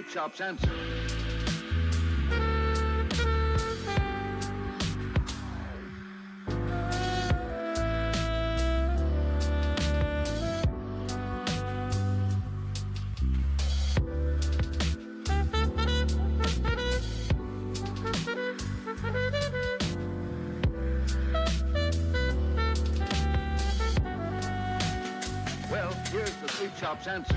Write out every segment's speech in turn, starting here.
sweet shop's answer. Well, here's the sweet shop's answer.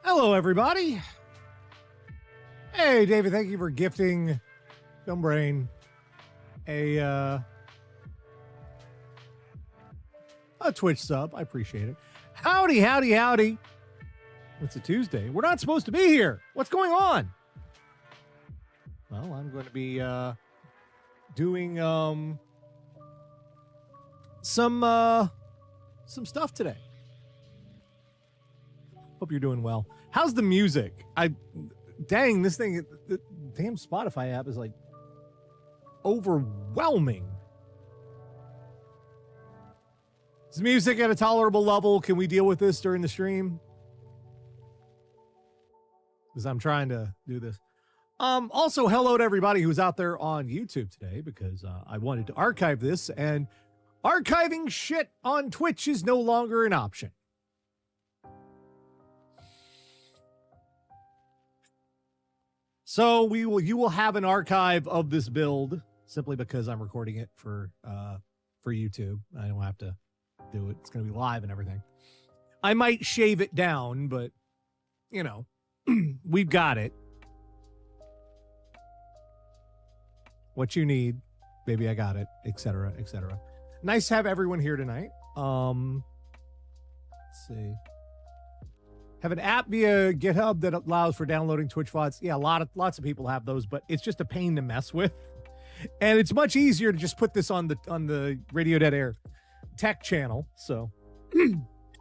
Hello, everybody. Hey, David, thank you for gifting Film Brain a Twitch sub. I appreciate it. Howdy, howdy, howdy. It's a Tuesday. We're not supposed to be here. What's going on? Well, I'm going to be doing some stuff today. Hope you're doing well. How's the music? Dang, this thing, the damn Spotify app is like overwhelming. Is the music at a tolerable level? Can we deal with this during the stream? Because I'm trying to do this. Also, hello to everybody who's out there on YouTube today, because I wanted to archive this, and archiving shit on Twitch is no longer an option. So you will have an archive of this build simply because I'm recording it for YouTube. I don't have to do it. It's going to be live and everything. I might shave it down, but you know, we've got it. What you need, baby, I got it, etc., etc. Nice to have everyone here tonight. Let's see. Have an app via GitHub that allows for downloading Twitch VODs. Yeah, lots of people have those, but it's just a pain to mess with. And it's much easier to just put this on the Radio Dead Air tech channel. So,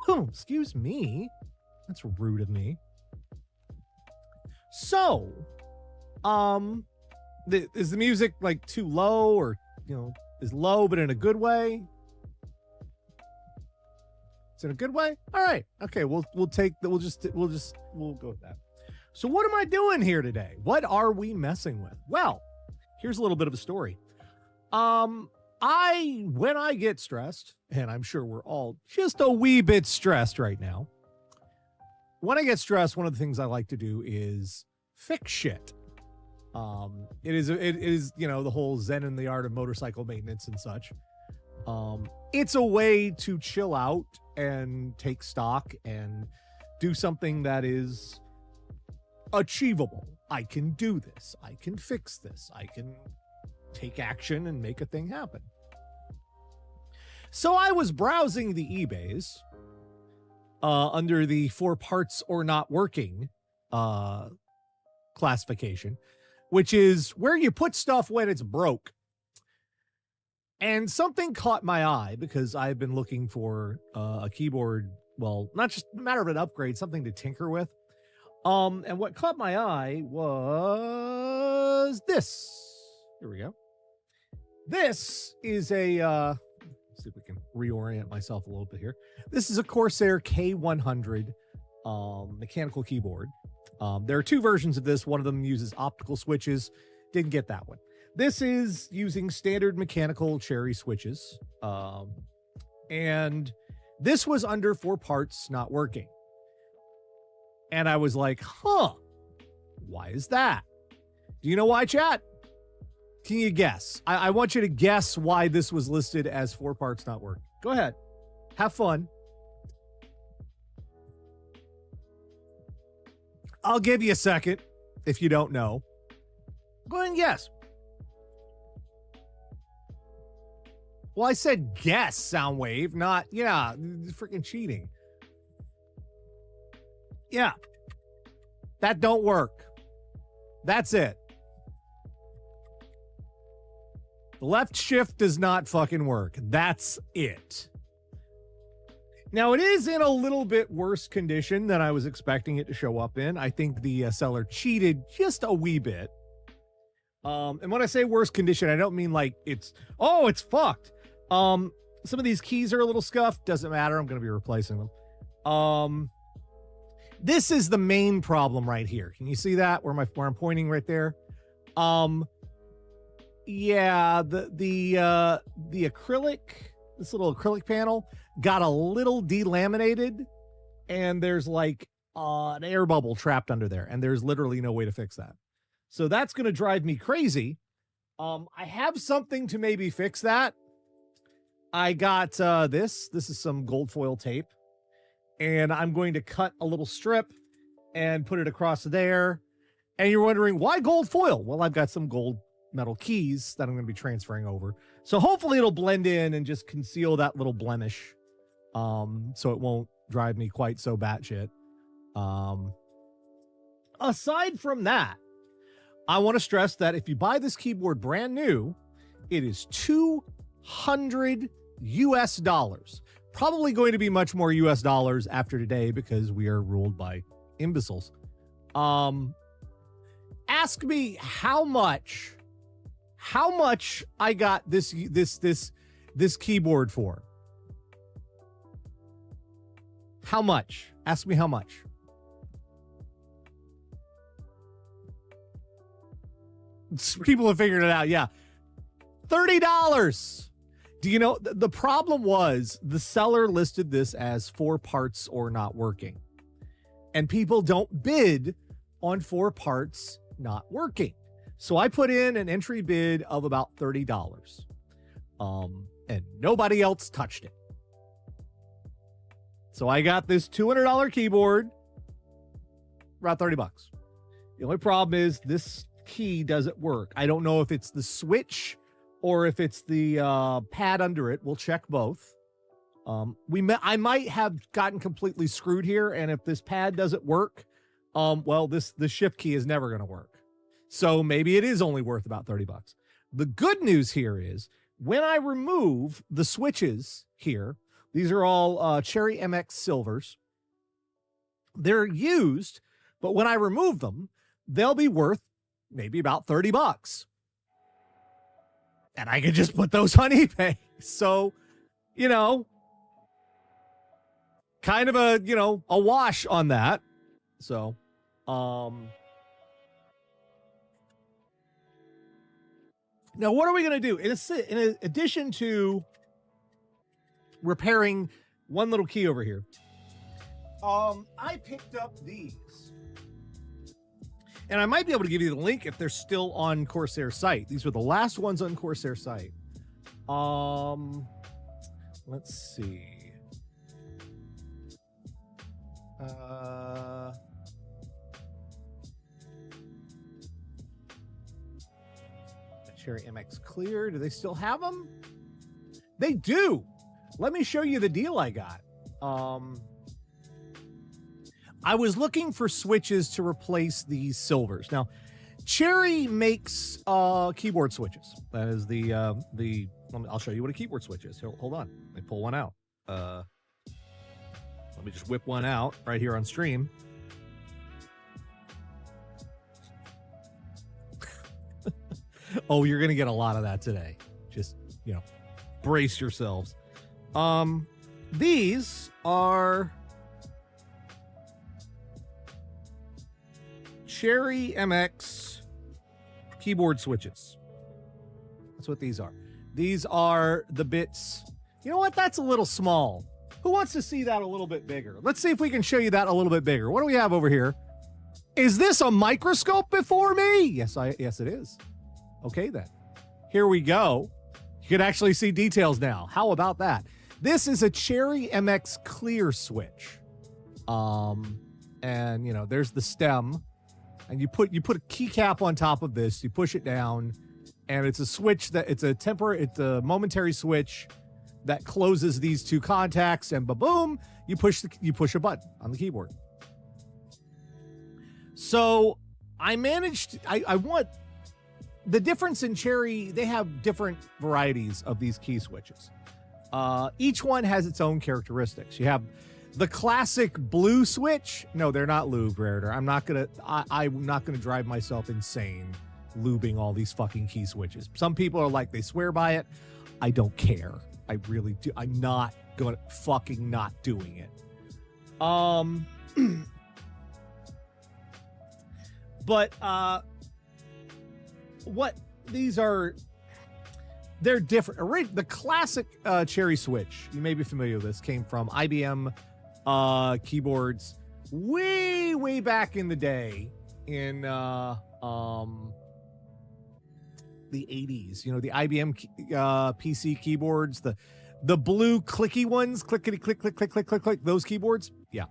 oh, excuse me. That's rude of me. So, is the music like too low, or is low but in a good way? It's in a good way. All right. Okay. We'll go with that. So what am I doing here today? What are we messing with? Well, here's a little bit of a story. When I get stressed, and I'm sure we're all just a wee bit stressed right now. When I get stressed, one of the things I like to do is fix shit. It is the whole Zen and the art of motorcycle maintenance and such. It's a way to chill out and take stock and do something that is achievable. I can do this. I can fix this. I can take action and make a thing happen. So I was browsing the eBays under the 4 parts or not working classification, which is where you put stuff when it's broke. And something caught my eye because I've been looking for a keyboard, well, not just a matter of an upgrade, something to tinker with. And what caught my eye was this. Here we go. This is a, let's see if we can reorient myself a little bit here. This is a Corsair K100 mechanical keyboard. There are 2 versions of this. One of them uses optical switches. Didn't get that one. This is using standard mechanical cherry switches. And this was under 4 parts not working. And I was like, why is that? Do you know why, chat? Can you guess? I want you to guess why this was listed as 4 parts not working. Go ahead. Have fun. I'll give you a second if you don't know. Go ahead and guess. Well, I said guess, Soundwave, not, freaking cheating. Yeah. That don't work. That's it. The left shift does not fucking work. That's it. Now, it is in a little bit worse condition than I was expecting it to show up in. I think the seller cheated just a wee bit. And when I say worse condition, I don't mean like it's fucked. Some of these keys are a little scuffed. Doesn't matter. I'm going to be replacing them. This is the main problem right here. Can you see that where I'm pointing right there? Yeah, the acrylic, this little acrylic panel got a little delaminated, and there's like an air bubble trapped under there, and there's literally no way to fix that. So that's going to drive me crazy. I have something to maybe fix that. I got this. This is some gold foil tape, and I'm going to cut a little strip and put it across there. And you're wondering, why gold foil? Well, I've got some gold metal keys that I'm going to be transferring over. So hopefully it'll blend in and just conceal that little blemish, so it won't drive me quite so batshit. Aside from that, I want to stress that if you buy this keyboard brand new, it is $200 US. Probably going to be much more US dollars after today because we are ruled by imbeciles. Ask me how much I got this keyboard for. How much? Ask me how much. People have figured it out. Yeah. $30. Do you know the problem was the seller listed this as 4 parts or not working. And people don't bid on 4 parts not working. So I put in an entry bid of about $30. And nobody else touched it. So I got this $200 keyboard, about $30. The only problem is this key doesn't work. I don't know if it's the switch or if it's the pad under it. We'll check both. I might have gotten completely screwed here, and if this pad doesn't work, well, the shift key is never going to work. So maybe it is only worth about $30. The good news here is when I remove the switches here, these are all Cherry MX silvers. They're used, but when I remove them, they'll be worth maybe about $30. And I could just put those on eBay. So, you know, kind of a, you know, a wash on that. So, now what are we going to do? In addition to repairing one little key over here, I picked up these. And I might be able to give you the link if they're still on Corsair site. These were the last ones on Corsair site. Let's see. Cherry MX Clear. Do they still have them? They do. Let me show you the deal I got. I was looking for switches to replace these silvers. Now, Cherry makes keyboard switches. That is I'll show you what a keyboard switch is. Hold on. Let me pull one out. Let me just whip one out right here on stream. Oh, you're going to get a lot of that today. Just, you know, brace yourselves. These are Cherry MX keyboard switches. That's what these are. These are the bits. You know what? That's a little small. Who wants to see that a little bit bigger? Let's see if we can show you that a little bit bigger. What do we have over here? Is this a microscope before me? Yes, it is. Okay, then. Here we go. You can actually see details now. How about that? This is a Cherry MX clear switch. And you know, there's the stem. And you put a keycap on top of this, you push it down, and it's a switch it's a momentary switch that closes these two contacts, and ba-boom, you push a button on the keyboard. So I want the difference in Cherry, they have different varieties of these key switches. Each one has its own characteristics. You have the classic blue switch. No, they're not lubed, Raritor. I'm not gonna drive myself insane lubing all these fucking key switches. Some people are like, they swear by it. I don't care. I really do. I'm not doing it. But what these are, they're different. The classic Cherry Switch, you may be familiar with this, came from IBM keyboards way back in the day in the 80s. You know, the IBM PC keyboards, the blue clicky ones, clickety click click click click click click, those keyboards. Yeah.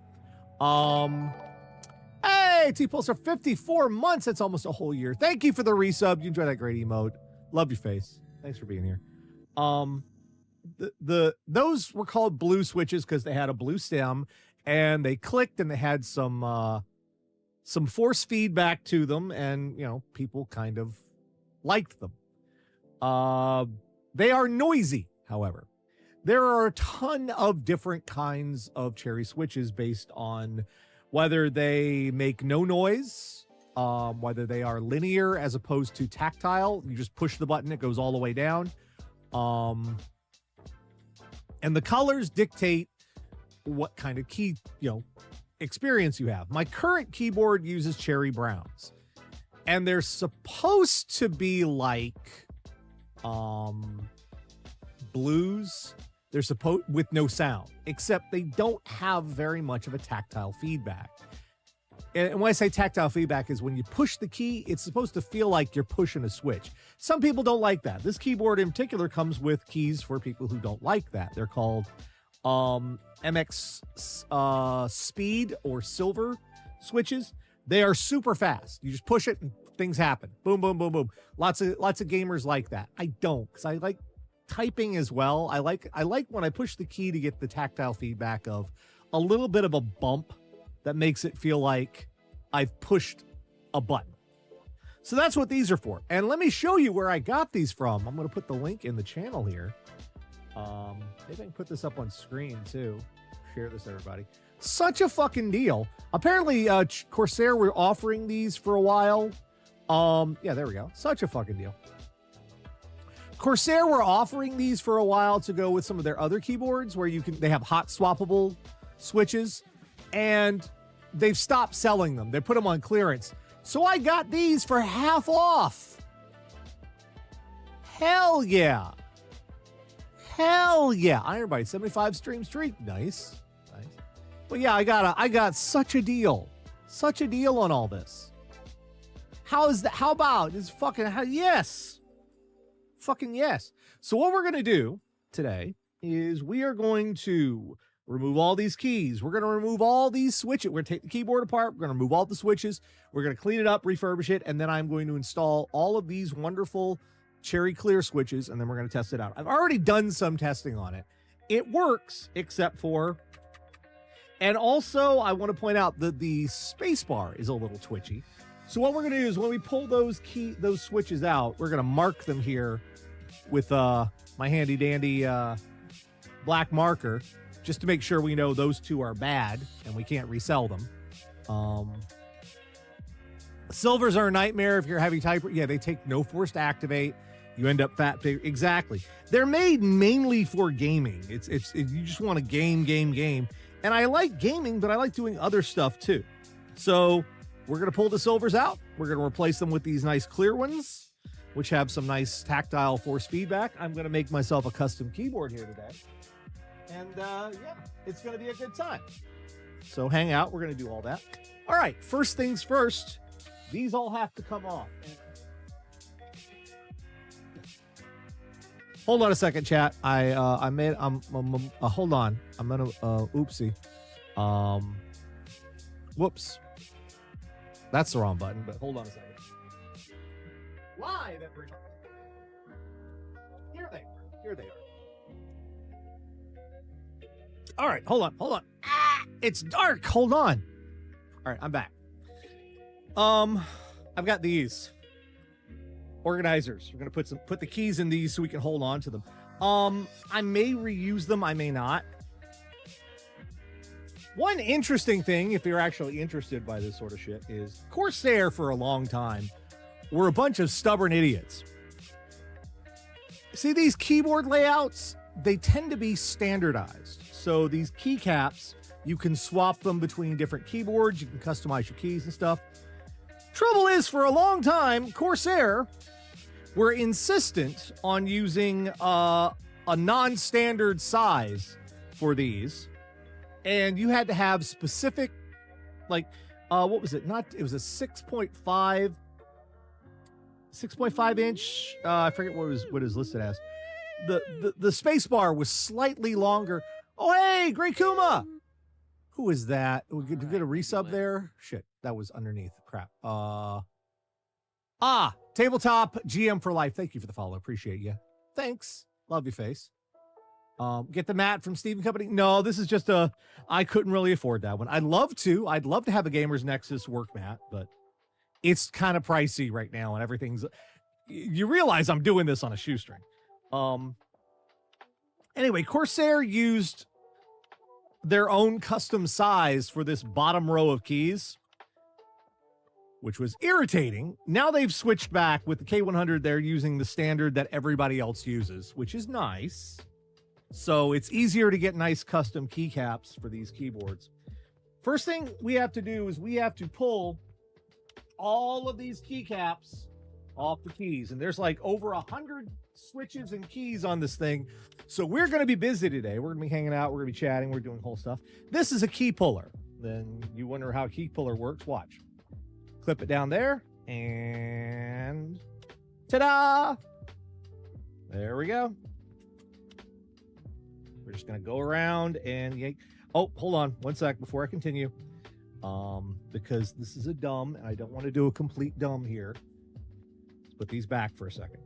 Hey, T-Pulsar, 54 months. That's almost a whole year. Thank you for the resub. You enjoy that great emote. Love your face. Thanks for being here. Those were called blue switches because they had a blue stem and they clicked and they had some force feedback to them, and you know, people kind of liked them. They are noisy, however. There are a ton of different kinds of Cherry switches based on whether they make no noise, whether they are linear as opposed to tactile. You just push the button, it goes all the way down. And the colors dictate what kind of key, experience you have. My current keyboard uses cherry browns, and they're supposed to be like blues. They're supposed with no sound, except they don't have very much of a tactile feedback. And when I say tactile feedback is when you push the key, it's supposed to feel like you're pushing a switch. Some people don't like that. This keyboard in particular comes with keys for people who don't like that. They're called MX Speed or Silver switches. They are super fast. You just push it and things happen. Boom, boom, boom, boom. Lots of gamers like that. I don't, because I like typing as well. I like when I push the key to get the tactile feedback of a little bit of a bump that makes it feel like I've pushed a button. So that's what these are for. And let me show you where I got these from. I'm going to put the link in the channel here. Maybe I can put this up on screen too. Share this, everybody. Such a fucking deal. Apparently, Corsair were offering these for a while. Yeah, there we go. Such a fucking deal. Corsair were offering these for a while to go with some of their other keyboards where they have hot swappable switches, and they've stopped selling them. They put them on clearance. So I got these for half off. Hell yeah. Hell yeah. Ironbite 75 stream streak. Nice. Nice. But yeah, I got such a deal. Such a deal on all this. How is that? How about this fucking yes. Fucking yes. So what we're going to do today is we are going to remove all these keys. We're going to remove all these switches. We're going to take the keyboard apart. We're going to remove all the switches. We're going to clean it up, refurbish it, and then I'm going to install all of these wonderful cherry clear switches, and then we're going to test it out. I've already done some testing on it. It works, except for... And also, I want to point out that the space bar is a little twitchy. So what we're going to do is when we pull those switches out, we're going to mark them here with my handy dandy black marker, just to make sure we know those two are bad and we can't resell them. Silvers are a nightmare if you're a heavy typer. Yeah, they take no force to activate. You end up fat. Exactly. They're made mainly for gaming. It's you just want to game. And I like gaming, but I like doing other stuff too. So we're going to pull the silvers out. We're going to replace them with these nice clear ones, which have some nice tactile force feedback. I'm going to make myself a custom keyboard here today. And yeah, it's going to be a good time. So hang out. We're going to do all that. All right. First things first, these all have to come off. Hold on a second, chat. Hold on. I'm going to, oopsie. Whoops. That's the wrong button, but hold on a second. Live, everybody. Here they are. All right, hold on. It's dark. Hold on. All right, I'm back. I've got these organizers. We're gonna put the keys in these so we can hold on to them. I may reuse them. I may not. One interesting thing, if you're actually interested by this sort of shit, is Corsair for a long time were a bunch of stubborn idiots. See these keyboard layouts? They tend to be standardized. So these keycaps, you can swap them between different keyboards. You can customize your keys and stuff. Trouble is, for a long time, Corsair were insistent on using a non-standard size for these, and you had to have specific, like, what was it? It was a 6.5 inch. I forget what it was listed as. The space bar was slightly longer. Oh, hey, Great Kuma. Who is that? We could get a resub there. Shit, that was underneath. Crap. Tabletop GM for life. Thank you for the follow. Appreciate you. Thanks. Love your face. Get the mat from Steven Company. No, this is just I couldn't really afford that one. I'd love to have a Gamers Nexus work mat, but it's kind of pricey right now, and everything's, you realize I'm doing this on a shoestring. Anyway, Corsair used their own custom size for this bottom row of keys, which was irritating. Now they've switched back with the K100. They're using the standard that everybody else uses, which is nice. So it's easier to get nice custom keycaps for these keyboards. First thing we have to do is we have to pull all of these keycaps off the keys. And there's like over 100 switches and keys on this thing. So we're going to be busy today. We're going to be hanging out. We're going to be chatting. We're doing whole stuff. This is a key puller. Then you wonder how a key puller works. Watch. Clip it down there. And ta-da! There we go. We're just going to go around and yank. Oh, hold on 1 sec before I continue. Because this is a dumb, and I don't want to do a complete dumb here. Let's put these back for a second.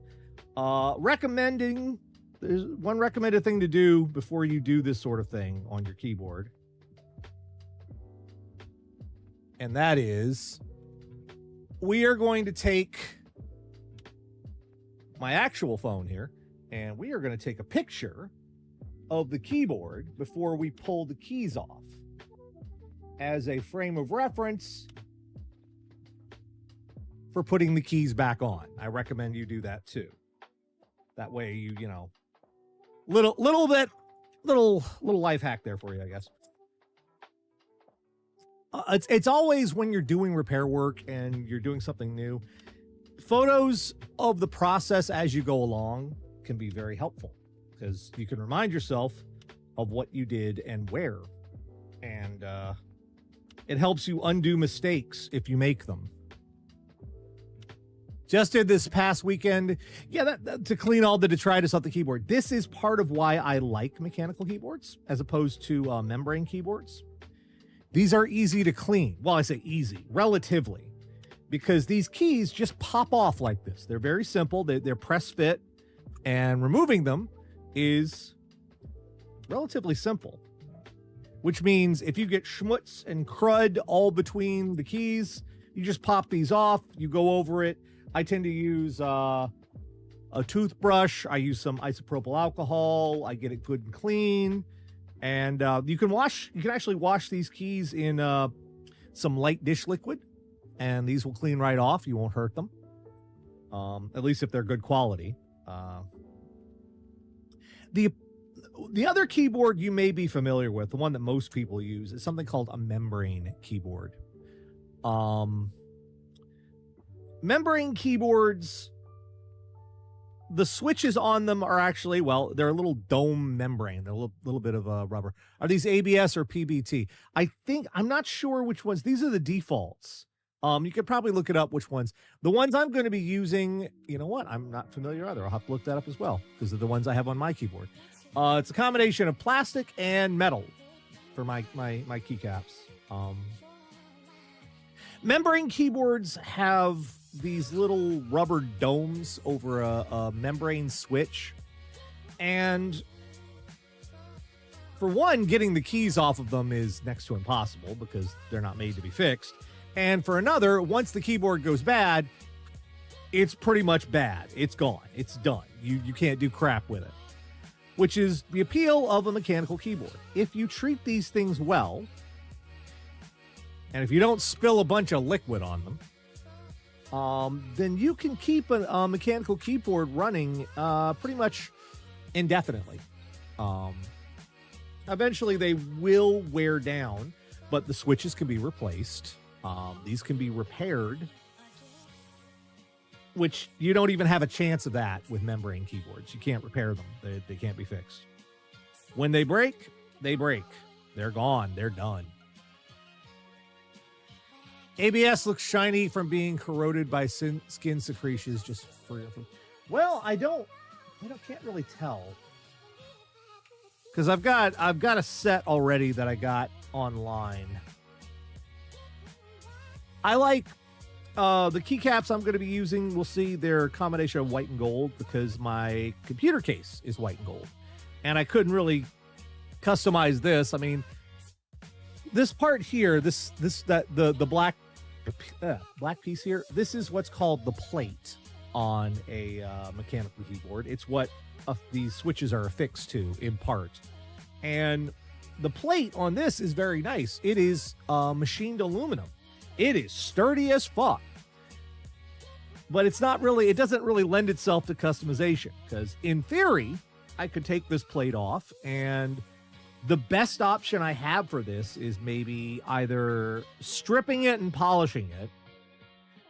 There's one recommended thing to do before you do this sort of thing on your keyboard. And that is, we are going to take my actual phone here, and we are going to take a picture of the keyboard before we pull the keys off as a frame of reference for putting the keys back on. I recommend you do that too. That way you know, little life hack there for you, I guess. It's always when you're doing repair work and you're doing something new, photos of the process as you go along can be very helpful, because you can remind yourself of what you did and where. And it helps you undo mistakes if you make them. Just did this past weekend. Yeah, to clean all the detritus off the keyboard. This is part of why I like mechanical keyboards as opposed to membrane keyboards. These are easy to clean. Well, I say easy, relatively, because these keys just pop off like this. They're very simple. They're press fit, and removing them is relatively simple, which means if you get schmutz and crud all between the keys, you just pop these off, you go over it. I tend to use a toothbrush. I use some isopropyl alcohol. I get it good and clean. And you can actually wash these keys in some light dish liquid, and these will clean right off. You won't hurt them, at least if they're good quality. The other keyboard you may be familiar with, the one that most people use, is something called a membrane keyboard. Membrane keyboards, the switches on them are actually, well, they're a little dome membrane. They're a little bit of rubber. Are these ABS or PBT? I'm not sure which ones. These are the defaults. You could probably look it up which ones. The ones I'm going to be using, you know what? I'm not familiar either. I'll have to look that up as well, because they're the ones I have on my keyboard. It's a combination of plastic and metal for my keycaps. Membrane keyboards have these little rubber domes over a membrane switch. And for one, getting the keys off of them is next to impossible because they're not made to be fixed. And for another, once the keyboard goes bad, it's pretty much bad. It's gone. It's done. You can't do crap with it, which is the appeal of a mechanical keyboard. If you treat these things well, and if you don't spill a bunch of liquid on them, then you can keep a mechanical keyboard running pretty much indefinitely. Eventually, they will wear down, but the switches can be replaced. These can be repaired. which you don't even have a chance of that with membrane keyboards. You can't repair them. They can't be fixed. When they break, they break. They're gone. They're done. ABS looks shiny from being corroded by skin secretions. Just for well, I can't really tell because I've got a set already that I got online. I like the keycaps I'm going to be using. We'll see, they're a combination of white and gold because my computer case is white and gold, and I couldn't really customize this. I mean, this part here, the black piece here, this is what's called the plate on a mechanical keyboard. It's what these switches are affixed to in part, and the plate on this is very nice. It is machined aluminum. It is sturdy as fuck, but it doesn't really lend itself to customization because in theory I could take this plate off, and the best option I have for this is maybe either stripping it and polishing it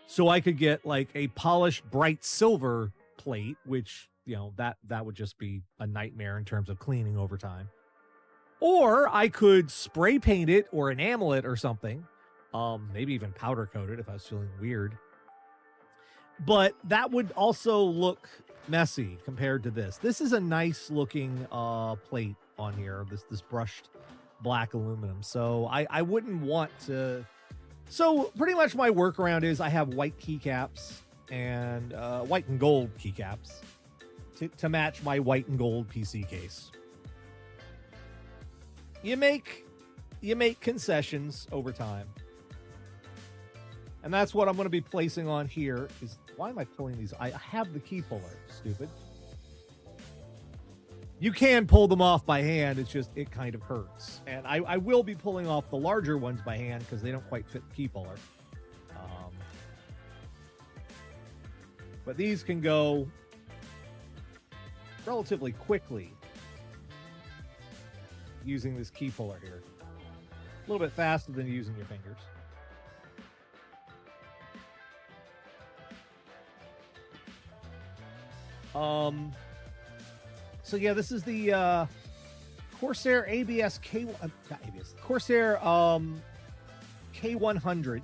so I could get like a polished bright silver plate, which, you know, that would just be a nightmare in terms of cleaning over time. Or I could spray paint it or enamel it or something. Maybe even powder coat it if I was feeling weird. But that would also look messy compared to this. This is a nice looking plate on here, this brushed black aluminum. So I wouldn't want to. So pretty much my workaround is I have white keycaps and white and gold keycaps to match my white and gold PC case. You make concessions over time. And that's what I'm going to be placing on here. Why am I pulling these? I have the key puller, stupid. You can pull them off by hand. It's just, it kind of hurts. And I will be pulling off the larger ones by hand because they don't quite fit the key puller. But these can go relatively quickly using this key puller here. A little bit faster than using your fingers. So yeah, this is the Corsair Corsair K100.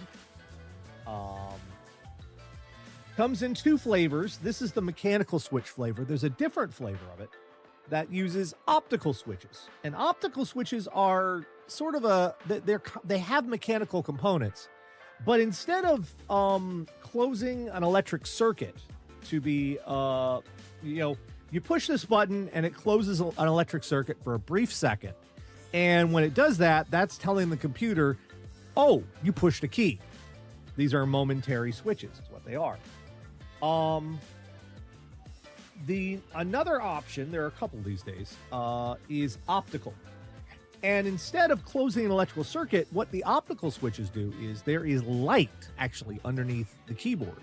Comes in two flavors. This is the mechanical switch flavor. There's a different flavor of it that uses optical switches. And optical switches are sort of they have mechanical components, but instead of closing an electric circuit to be you push this button and it closes an electric circuit for a brief second. And when it does that, that's telling the computer, oh, you pushed a key. These are momentary switches, is what they are. Another option, there are a couple these days, is optical. And instead of closing an electrical circuit, what the optical switches do is there is light actually underneath the keyboard.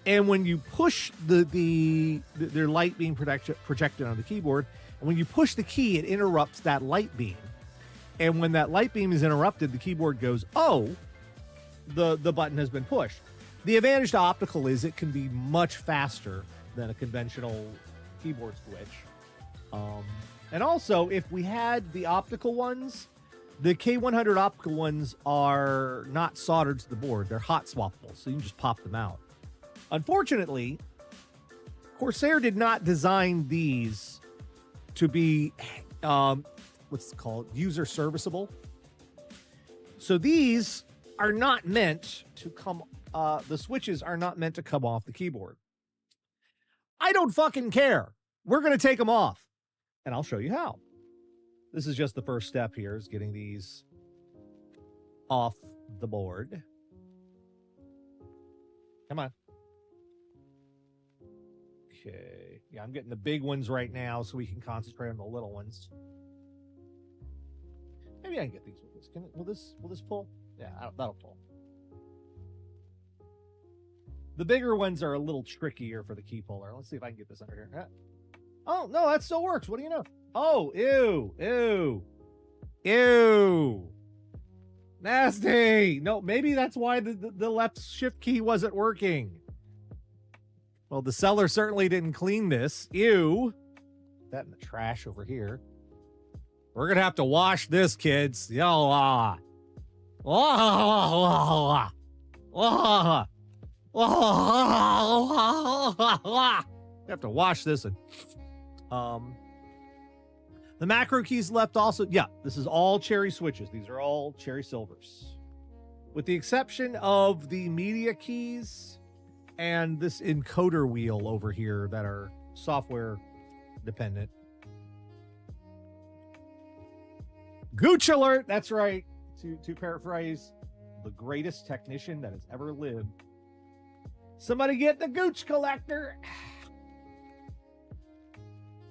And when you push their light being projected on the keyboard, and when you push the key, it interrupts that light beam. And when that light beam is interrupted, the keyboard goes, oh, the button has been pushed. The advantage to optical is it can be much faster than a conventional keyboard switch. And also, if we had the optical ones, the K100 optical ones are not soldered to the board. They're hot swappable, so you can just pop them out. Unfortunately, Corsair did not design these to be, what's it called, user serviceable. So these are not meant to come, the switches are not meant to come off the keyboard. I don't fucking care. We're going to take them off, and I'll show you how. This is just the first step here, is getting these off the board. Come on. Okay. Yeah, I'm getting the big ones right now so we can concentrate on the little ones. Maybe I can get these with this. Will this pull? Yeah, that'll pull. The bigger ones are a little trickier for the key puller. Let's see if I can get this under here. Oh, no, that still works. What do you know? Oh, ew. Nasty. No, maybe that's why the left shift key wasn't working. Well, the seller certainly didn't clean this. Ew. That in the trash over here. We're going to have to wash this, kids. Yo, You have to wash this. And, the macro keys left also. Yeah, this is all cherry switches. These are all cherry silvers. With the exception of the media keys and this encoder wheel over here that are software dependent. Gooch alert. That's right. To paraphrase the greatest technician that has ever lived. Somebody get the Gooch collector.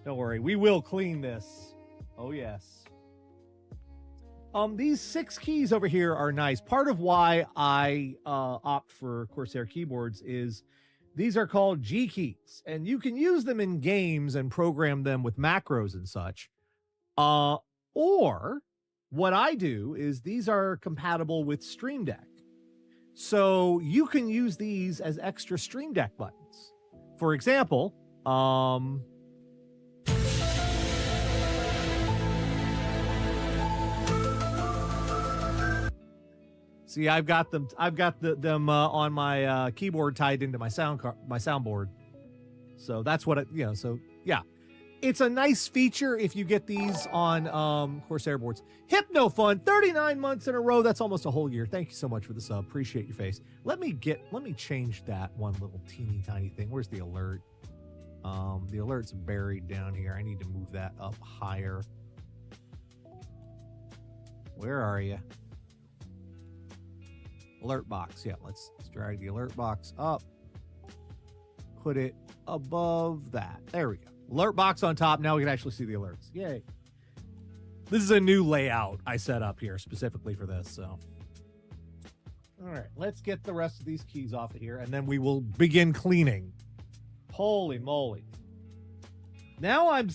Don't worry. We will clean this. Oh, yes. These 6 keys over here are nice. Part of why I opt for Corsair keyboards is these are called G keys, and you can use them in games and program them with macros and such. Or what I do is these are compatible with Stream Deck. So you can use these as extra Stream Deck buttons. For example, see, I've got them on my keyboard tied into my soundboard. So that's what it, so yeah. It's a nice feature if you get these on Corsair boards. HypnoFun, 39 months in a row. That's almost a whole year. Thank you so much for the sub. Appreciate your face. Let me change that one little teeny tiny thing. Where's the alert? The alert's buried down here. I need to move that up higher. Where are you? Alert box. Yeah, let's drag the alert box up. Put it above that. There we go. Alert box on top. Now we can actually see the alerts. Yay. This is a new layout I set up here specifically for this. So, all right, let's get the rest of these keys off of here, and then we will begin cleaning. Holy moly. Now I'm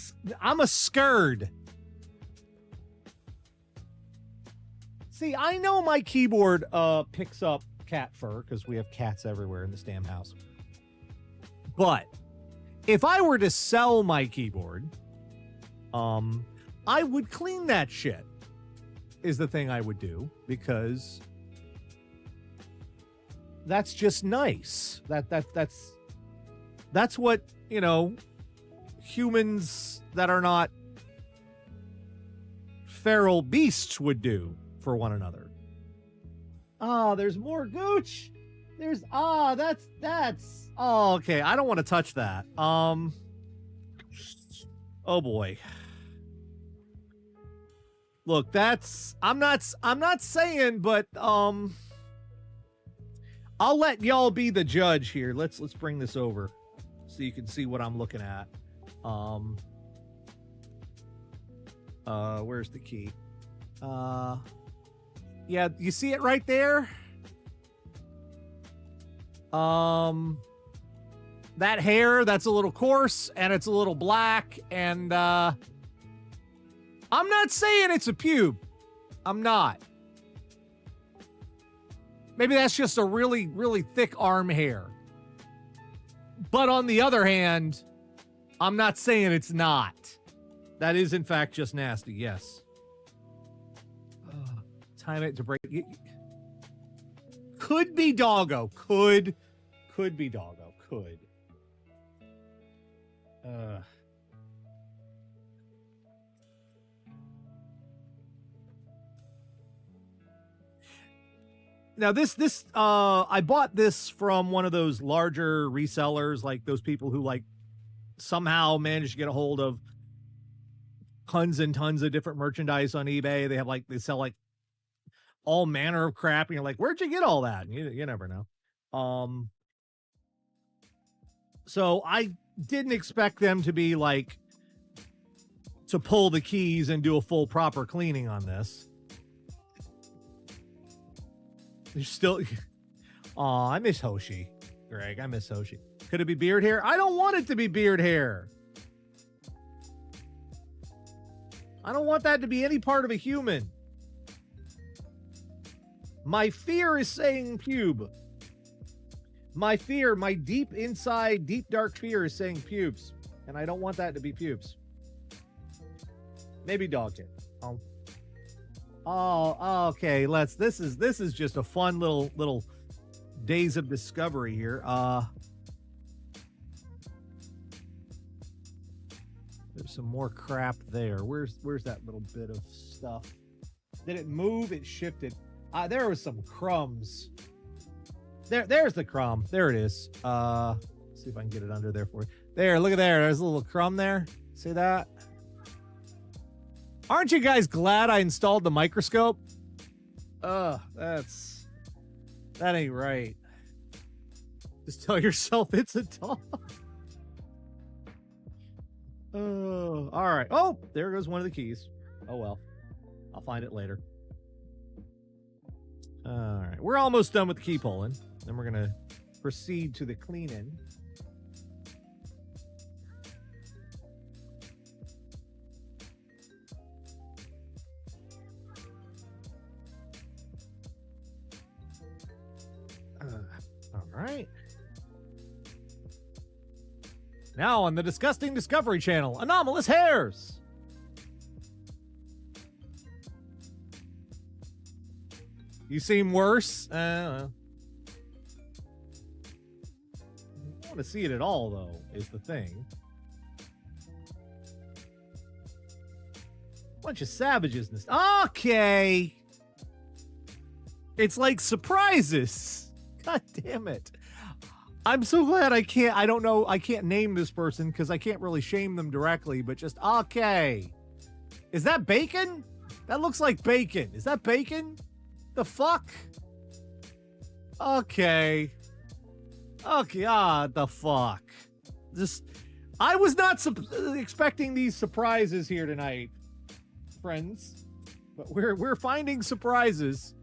a scared. See, I know my keyboard picks up cat fur because we have cats everywhere in this damn house. But if I were to sell my keyboard, I would clean that shit, is the thing I would do, because that's just nice. That's what, humans that are not feral beasts would do for one another. There's more gooch. That's okay. I don't want to touch that. Oh boy. Look, I'm not saying, but I'll let y'all be the judge here. Let's bring this over so you can see what I'm looking at. Where's the key? Yeah, you see it right there? That hair, that's a little coarse and it's a little black, and I'm not saying it's a pube. I'm not. Maybe that's just a really, really thick arm hair. But on the other hand, I'm not saying it's not. That is, in fact, just nasty, yes. Time it to break. Could be doggo. Could be doggo. Could. Now this I bought this from one of those larger resellers, like those people who like somehow managed to get a hold of tons and tons of different merchandise on eBay. They sell like all manner of crap, and you're like, where'd you get all that? And you never know. So I didn't expect them to be like to pull the keys and do a full proper cleaning on this. You're still, I miss Hoshi, Greg. I miss Hoshi. Could it be beard hair? I don't want it to be beard hair. I don't want that to be any part of a human. My fear is saying pube. My fear, my deep inside, deep dark fear is saying pubes. And I don't want that to be pubes. Maybe dog hair. Oh, okay. This is just a fun little days of discovery here. There's some more crap there. Where's that little bit of stuff? Did it move? It shifted. There was some crumbs. There's the crumb. There it is. See if I can get it under there for you. There, look at there. There's a little crumb there. See that? Aren't you guys glad I installed the microscope? That ain't right. Just tell yourself it's a dog. Oh, all right. Oh, there goes one of the keys. Oh well. I'll find it later. All right. We're almost done with the key pulling. Then we're going to proceed to the cleaning. All right. Now on the Disgusting Discovery Channel, anomalous hairs. You seem worse. I don't want to see it at all, though, is the thing. Bunch of savages in this. Okay. It's like surprises. God damn it. I'm so glad I can't name this person because I can't really shame them directly, but just, okay. Is that bacon? That looks like bacon. Is that bacon? The fuck? Okay. Okay, the fuck. I was not expecting these surprises here tonight, friends. But we're finding surprises.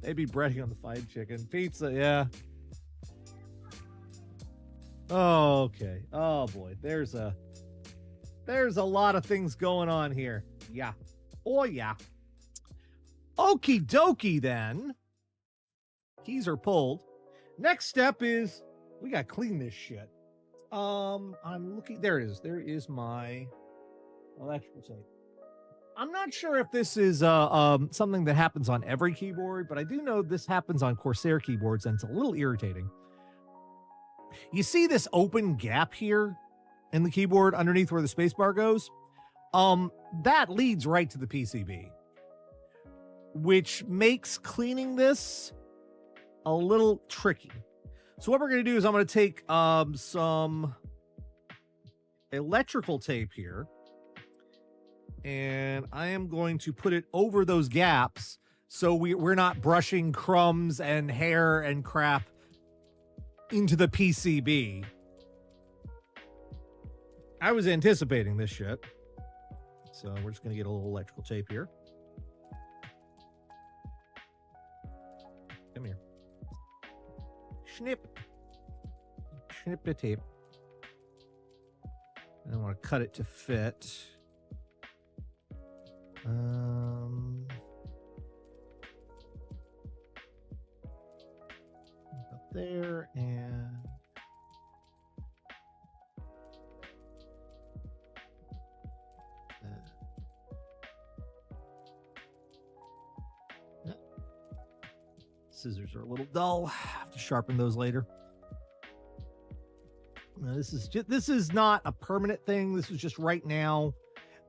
Maybe breading on the fried chicken. Pizza, yeah. Oh, okay. Oh boy. There's a lot of things going on here. Yeah. Oh yeah. Okie dokie then. Keys are pulled. Next step is we gotta clean this shit. I'm looking. There it is. There is my electrical tape. I'm not sure if this is something that happens on every keyboard, but I do know this happens on Corsair keyboards, and it's a little irritating. You see this open gap here in the keyboard underneath where the spacebar goes? That leads right to the PCB, which makes cleaning this a little tricky. So what we're going to do is I'm going to take some electrical tape here, and I am going to put it over those gaps so we're not brushing crumbs and hair and crap into the PCB. I was anticipating this shit. So we're just going to get a little electrical tape here. Come here. Snip. Snip the tape. I want to cut it to fit. Up there and scissors are a little dull. Have to sharpen those later. Now, this is not a permanent thing. This is just right now.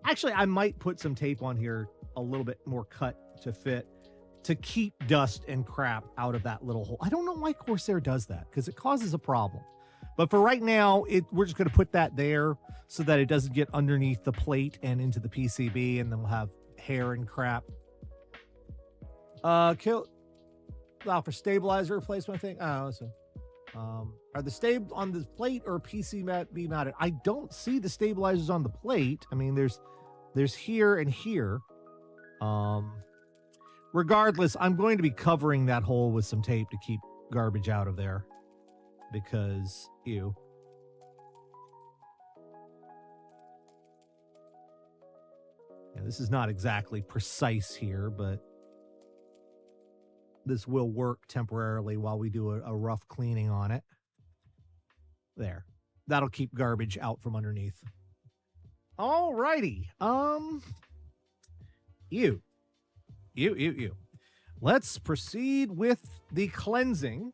Actually, I might put some tape on here a little bit more cut to fit to keep dust and crap out of that little hole. I don't know why Corsair does that because it causes a problem. But for right now, we're just going to put that there so that it doesn't get underneath the plate and into the PCB, and then we'll have hair and crap. For stabilizer replacement thing. Oh, so are the on the plate or PCB mounted? I don't see the stabilizers on the plate. I mean, there's here and here. Regardless, I'm going to be covering that hole with some tape to keep garbage out of there because ew. Yeah, this is not exactly precise here, but this will work temporarily while we do a rough cleaning on it. There. That'll keep garbage out from underneath. All righty. You. Let's proceed with the cleansing.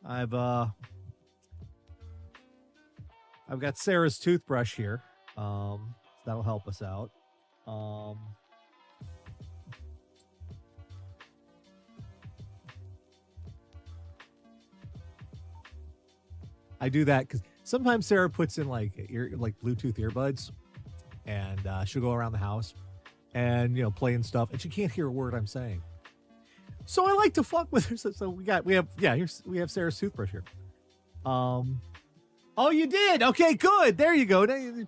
I've got Sarah's toothbrush here. That'll help us out. I do that because sometimes Sarah puts in like Bluetooth earbuds, and she'll go around the house and playing stuff, and she can't hear a word I'm saying. So I like to fuck with her. So we have Sarah's toothbrush here. Oh, you did? Okay, good. There you go. Now you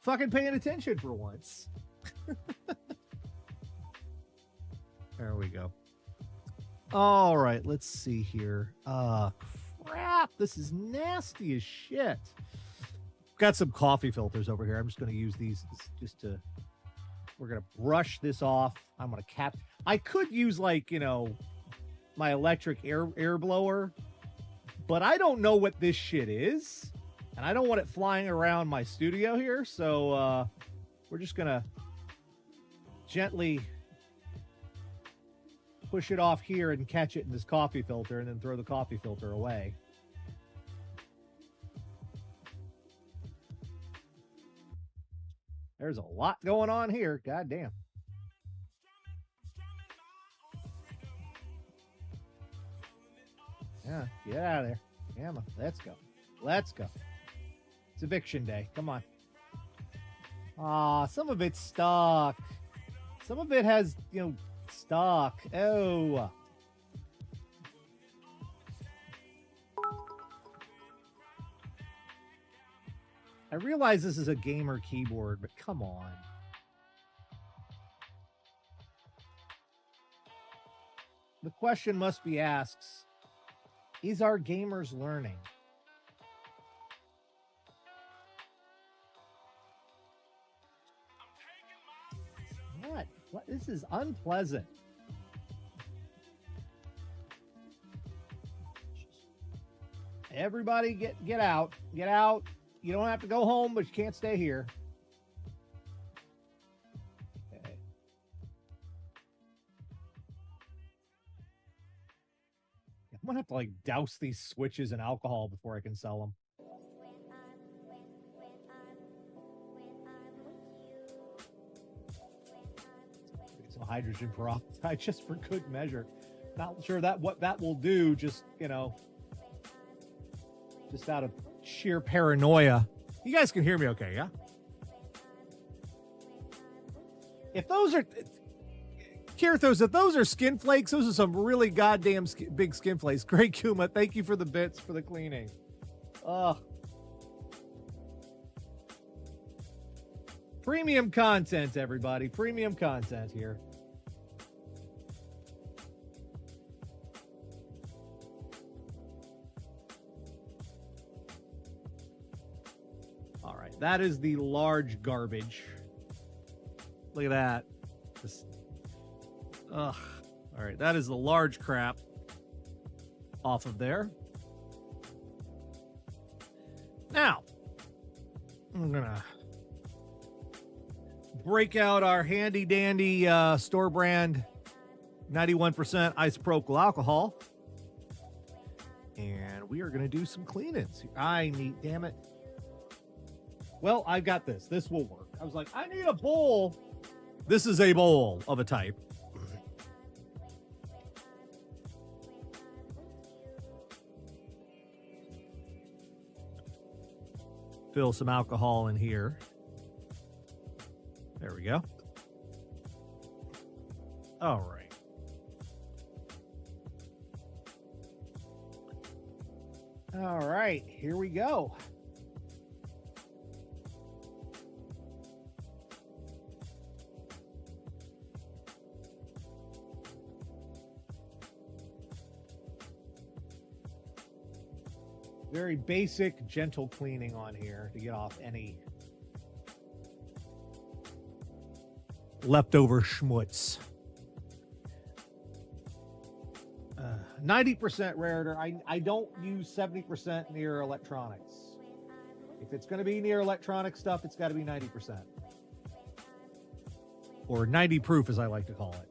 fucking paying attention for once. There we go. All right, let's see here. Crap, this is nasty as shit. Got some coffee filters over here. I'm just going to use these we're going to brush this off. I'm going to cap. I could use my electric air blower, but I don't know what this shit is, and I don't want it flying around my studio here. So we're just going to gently push it off here and catch it in this coffee filter, and then throw the coffee filter away. There's a lot going on here. God damn. Yeah, get out of there. Emma, let's go. Let's go. It's eviction day. Come on. Some of it's stuck. Some of it has, stuck. Oh. I realize this is a gamer keyboard, but come on. The question must be asked, is our gamers learning? What? This is unpleasant. Everybody get out. Get out. You don't have to go home, but you can't stay here. Okay. I'm gonna have to douse these switches in alcohol before I can sell them. Get some hydrogen peroxide just for good measure. Not sure what that will do. Just just out of sheer paranoia. You guys can hear me okay, yeah? If those are Kirithos, if those are skin flakes, those are some really goddamn big skin flakes. Great Kuma, thank you for the bits for the cleaning. Premium content, everybody. Premium content here. That is the large garbage. Look at that. All right, that is the large crap off of there. Now, I'm gonna break out our handy dandy store brand 91% isopropyl alcohol, and we are gonna do some cleanings. Damn it. Well, I've got this. This will work. I was like, I need a bowl. This is a bowl of a type. Fill some alcohol in here. There we go. All right. All right, here we go. Very basic, gentle cleaning on here to get off any leftover schmutz. 90% rare. I don't use 70% near electronics. If it's going to be near electronic stuff, it's got to be 90%. Or 90 proof, as I like to call it.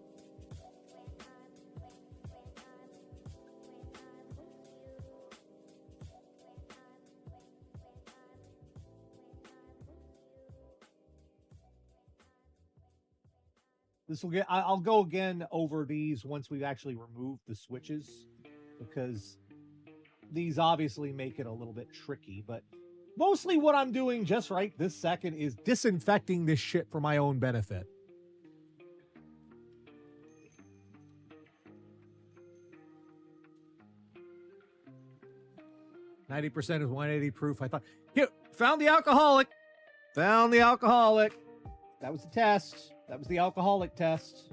This will get, I'll go again over these once we've actually removed the switches, because these obviously make it a little bit tricky, but mostly what I'm doing just right this second is disinfecting this shit for my own benefit. %90 is 180 proof. I thought, here, found the alcoholic. Found the alcoholic. That was the test. That was the alcoholic test.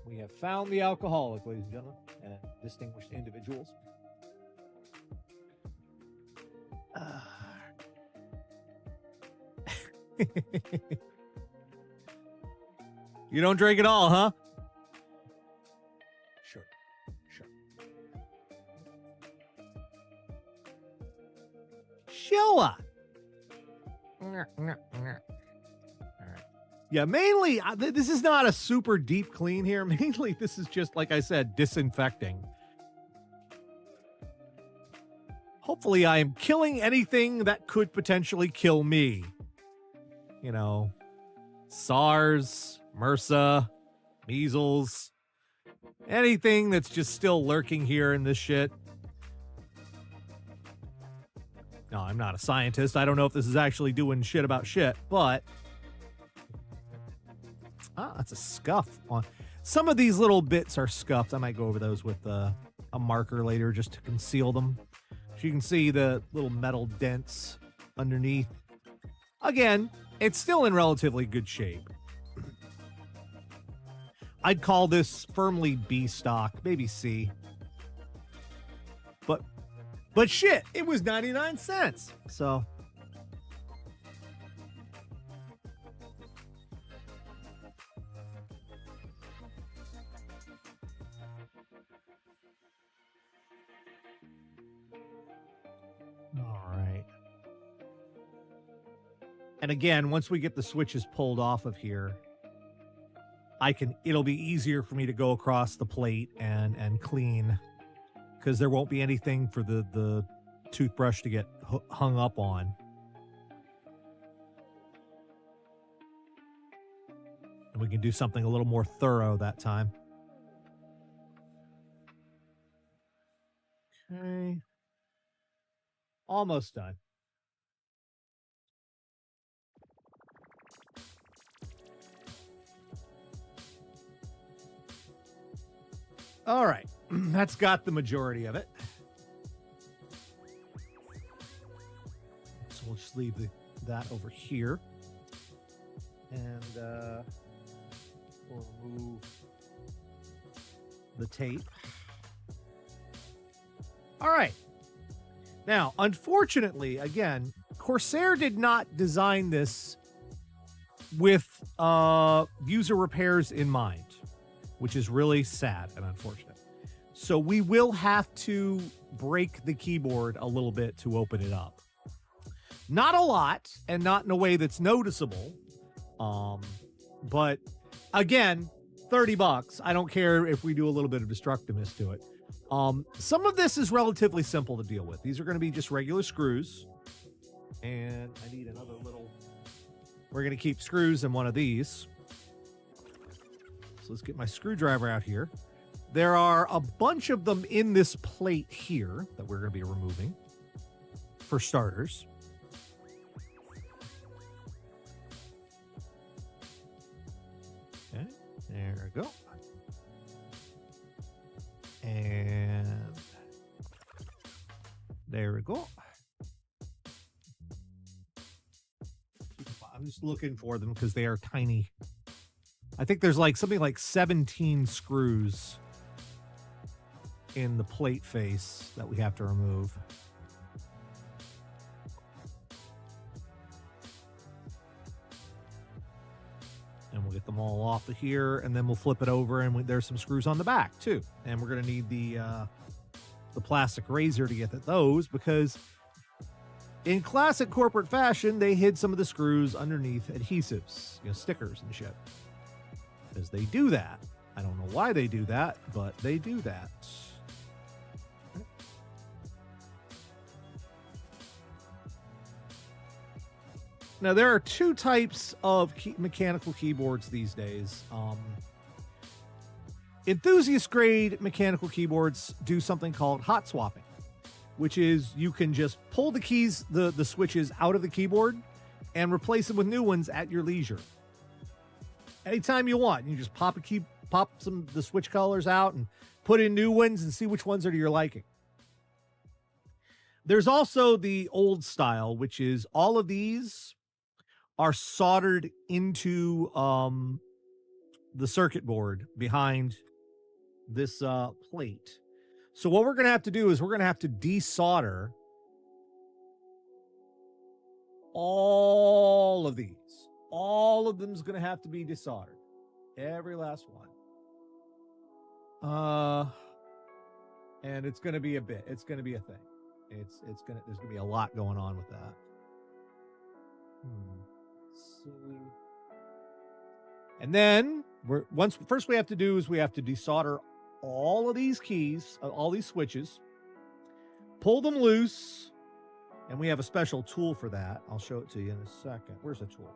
We have found the alcoholic, ladies and gentlemen, and distinguished individuals. You don't drink at all, huh? Sure. Sheila. All right. Yeah, mainly, this is not a super deep clean here. Mainly, this is just, like I said, disinfecting. Hopefully, I am killing anything that could potentially kill me. You know, SARS, MRSA, measles, anything that's just still lurking here in this shit. No, I'm not a scientist. I don't know if this is actually doing shit about shit, but... Ah, that's a scuff on. Some of these little bits are scuffed. I might go over those with a marker later just to conceal them. So you can see the little metal dents underneath. Again, it's still in relatively good shape. I'd call this firmly B stock, maybe C. But shit, it was 99 cents. So... And again, once we get the switches pulled off of here, it'll be easier for me to go across the plate and clean, because there won't be anything for the toothbrush to get hung up on. And we can do something a little more thorough that time. Okay. Almost done. All right, that's got the majority of it. So we'll just leave that over here. And we'll remove the tape. All right. Now, unfortunately, again, Corsair did not design this with user repairs in mind, which is really sad and unfortunate. So we will have to break the keyboard a little bit to open it up. Not a lot, and not in a way that's noticeable. But again, $30. I don't care if we do a little bit of destructiveness to it. Some of this is relatively simple to deal with. These are going to be just regular screws. And I need another little... We're going to keep screws in one of these. So let's get my screwdriver out here. There are a bunch of them in this plate here that we're going to be removing, for starters. Okay, there we go. And there we go. I'm just looking for them because they are tiny. I think there's like something like 17 screws in the plate face that we have to remove. And we'll get them all off of here, and then we'll flip it over, and there's some screws on the back too. And we're gonna need the plastic razor to get at those, because in classic corporate fashion, they hid some of the screws underneath adhesives, stickers and shit. Because they do that. I don't know why they do that, but they do that. Now, there are two types of mechanical keyboards these days. Enthusiast grade mechanical keyboards do something called hot swapping, which is you can just pull the keys, the switches out of the keyboard and replace them with new ones at your leisure. Anytime you want, you just pop some of the switch colors out and put in new ones and see which ones are to your liking. There's also the old style, which is all of these are soldered into the circuit board behind this plate. So what we're going to have to do is we're going to have to desolder all of these. All of them is going to have to be desoldered. Every last one. And it's going to be a bit. It's going to be a thing. There's going to be a lot going on with that. And then first we have to do is we have to desolder all of these keys, all these switches, pull them loose, and we have a special tool for that. I'll show it to you in a second. Where's the tool?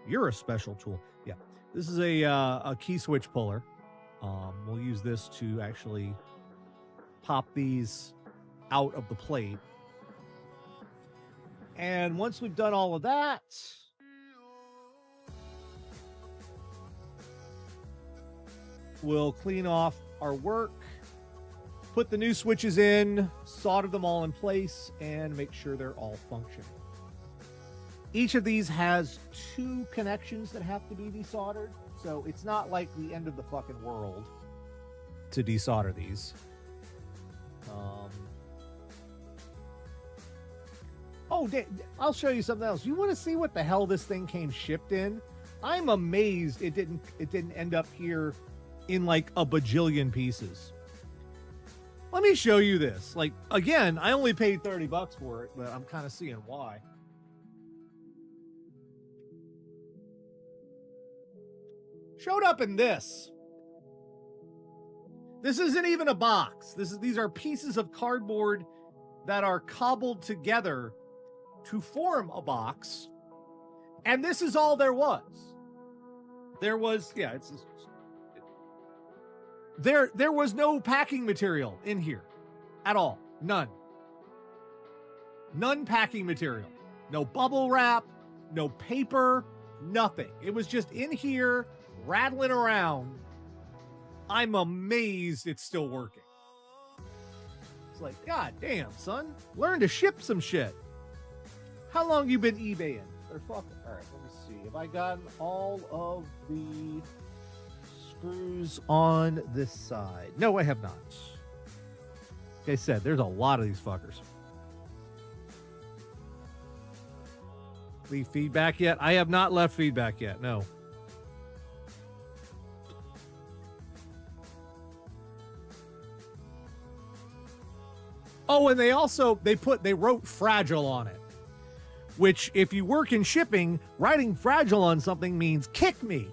You're a special tool. Yeah, this is a key switch puller. We'll use this to actually pop these out of the plate. And once we've done all of that, we'll clean off our work, put the new switches in, solder them all in place, and make sure they're all functioning. Each of these has 2 connections that have to be desoldered, so it's not like the end of the fucking world to desolder these. I'll show you something else. You want to see what the hell this thing came shipped in? I'm amazed it didn't end up here in like a bajillion pieces. Let me show you this. Like, again, I only paid $30 for it, but I'm kind of seeing why. Showed up in this. This isn't even a box. These are pieces of cardboard that are cobbled together to form a box. And this is all there was. There was no packing material in here at all. None packing material. No bubble wrap, no paper, nothing. It was just in here rattling around. I'm amazed it's still working. It's like, God damn, son. Learn to ship some shit. How long you been eBaying? They're fucking. All right, let me see. Have I gotten all of the screws on this side? No, I have not. Like I said, there's a lot of these fuckers. Leave feedback yet? I have not left feedback yet. No. Oh, and they wrote fragile on it. Which, if you work in shipping, writing fragile on something means kick me.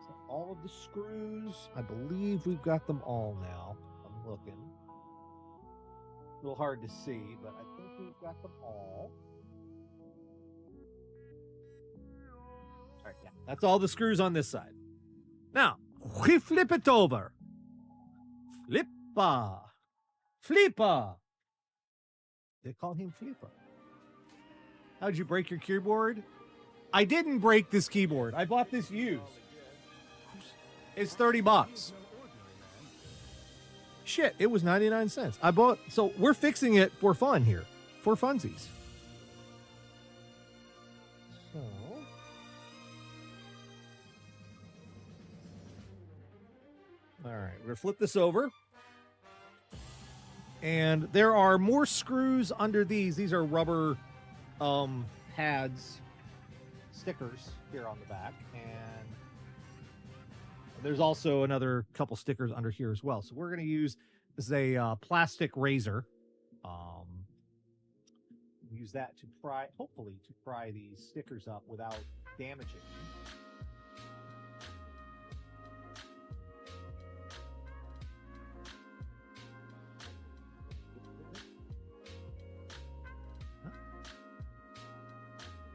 So all of the screws, I believe we've got them all now. I'm looking. A little hard to see, but I think we've got them all. All right, yeah. That's all the screws on this side. Now, we flip it over. Flipper. They call him Flipper. How'd you break your keyboard? I didn't break this keyboard. I bought this used. It's $30. Shit, it was 99 cents. So we're fixing it for fun here. For funsies. So. All right, we're gonna flip this over. And there are more screws under these. These are rubber pads, stickers here on the back, and there's also another couple stickers under here as well. So we're going to use a plastic razor. Use that to pry, hopefully to pry these stickers up without damaging them.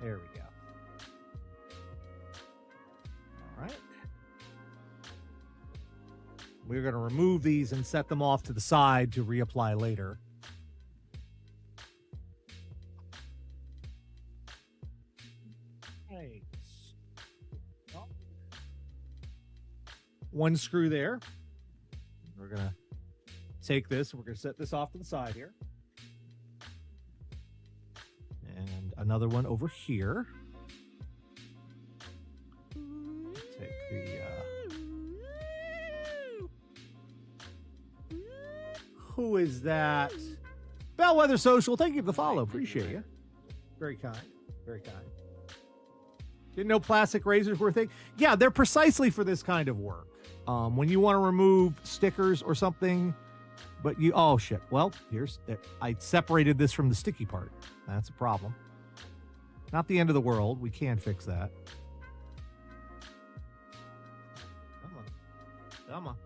There we go. All right. We're going to remove these and set them off to the side to reapply later. Right. One screw there. We're going to take this. We're going to set this off to the side here. And another one over here. Take the who is that? Bellwether Social, thank you for the follow. Appreciate you. Very kind. Very kind. Didn't know plastic razors were a thing. Yeah, they're precisely for this kind of work. When you want to remove stickers or something, but you, oh shit. Well, I separated this from the sticky part. That's a problem. Not the end of the world. We can fix that. Come on. Come on.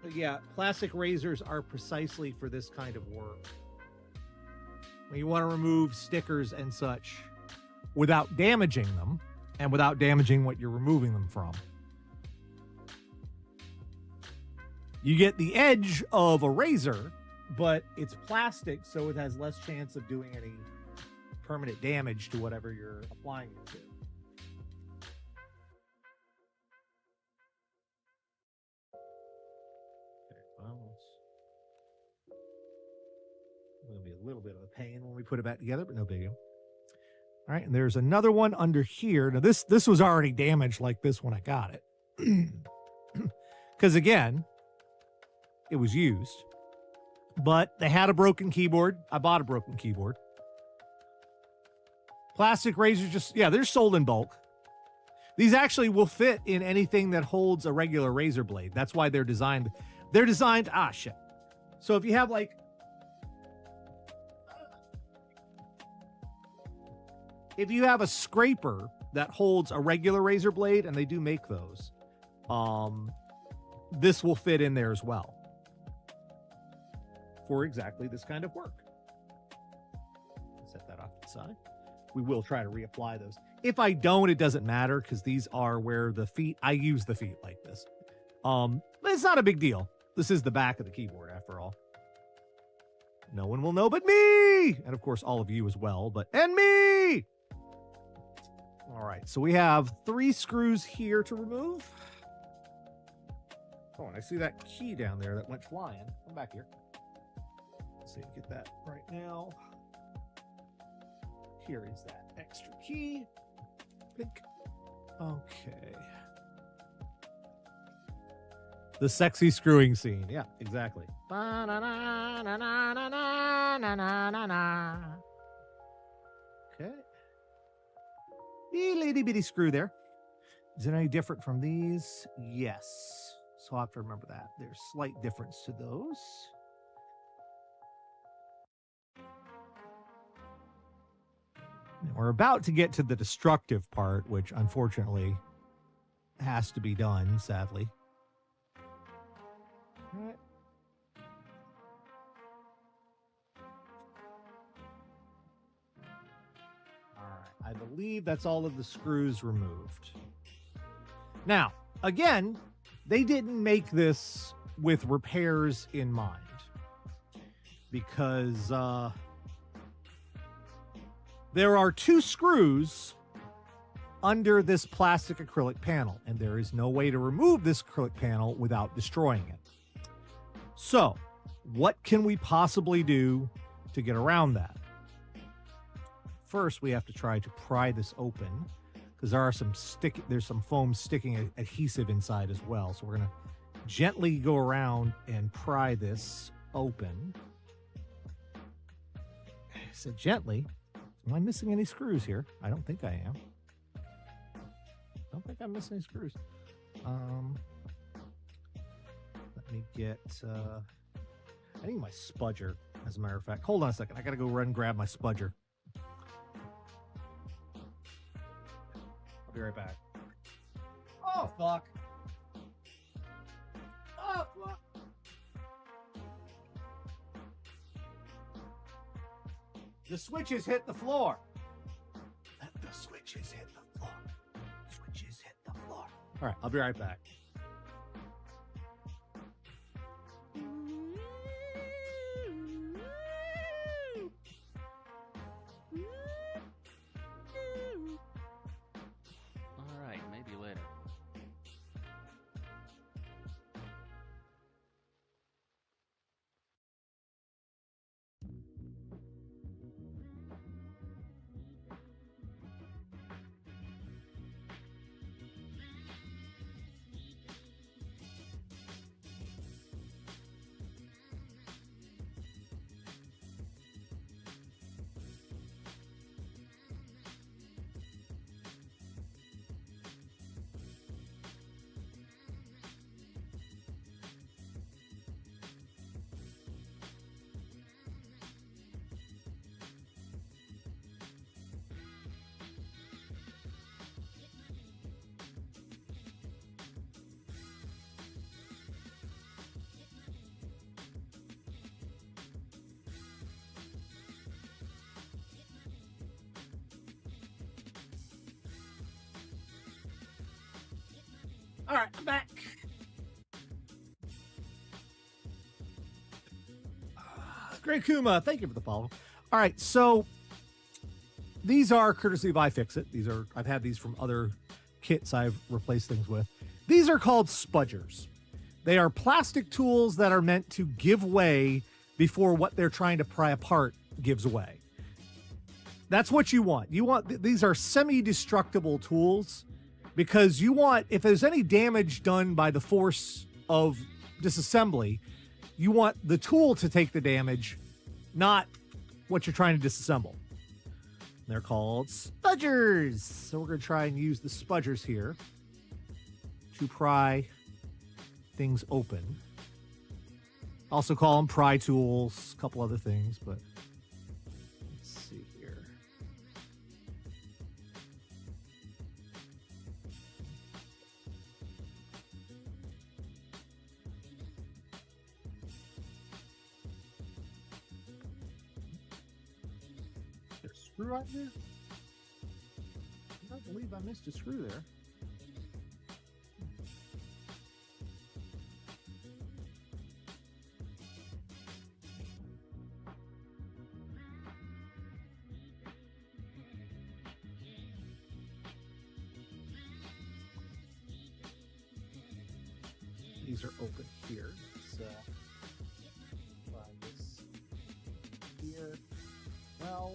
But yeah, plastic razors are precisely for this kind of work. When you want to remove stickers and such without damaging them and without damaging what you're removing them from. You get the edge of a razor, but it's plastic, so it has less chance of doing any permanent damage to whatever you're applying it to. Okay, well, it's going to be a little bit of a pain when we put it back together, but no big deal. All right, and there's another one under here. Now, this was already damaged like this when I got it. Because, again, it was used. But they had a broken keyboard. I bought a broken keyboard. Plastic razors they're sold in bulk. These actually will fit in anything that holds a regular razor blade. That's why they're designed. So if you have if you have a scraper that holds a regular razor blade, and they do make those, this will fit in there as well for exactly this kind of work. Set that off to the side. We will try to reapply those. If I don't, it doesn't matter because these are where the feet, I use the feet like this. But it's not a big deal. This is the back of the keyboard after all. No one will know but me. And of course, all of you as well, and me. All right, so we have 3 screws here to remove. Oh, and I see that key down there that went flying. Come back here. Let's see, get that right now. Here is that extra key. Pink. Okay. The sexy screwing scene. Yeah, exactly. Okay. Little bitty screw there. Is it any different from these? Yes. So I'll have to remember that. There's slight difference to those. We're about to get to the destructive part, which unfortunately has to be done, sadly. All right. I believe that's all of the screws removed. Now, again, they didn't make this with repairs in mind because there are 2 screws under this plastic acrylic panel, and there is no way to remove this acrylic panel without destroying it. So, what can we possibly do to get around that? First, we have to try to pry this open because there's some foam sticking adhesive inside as well. So we're going to gently go around and pry this open. said gently. Am I missing any screws here? I don't think I am. I don't think I'm missing any screws. Let me get, I need my spudger, as a matter of fact. Hold on a second. I got to go run and grab my spudger. I'll be right back. Oh, fuck. Oh, fuck. The switches hit the floor. Let the switches hit the floor. Switches hit the floor. All right, I'll be right back. All right, maybe later. All right, I'm back. Great Kuma, thank you for the follow. All right, so these are courtesy of iFixit. These are, I've had these from other kits I've replaced things with. These are called spudgers. They are plastic tools that are meant to give way before what they're trying to pry apart gives way. That's what you want. You want, these are semi-destructible tools because you want, if there's any damage done by the force of disassembly, you want the tool to take the damage, not what you're trying to disassemble. They're called spudgers. So we're going to try and use the spudgers here to pry things open. Also call them pry tools, a couple other things, but let's see here. There's a screw right there? I don't believe I missed a screw there. These are open here. So find this here. Well,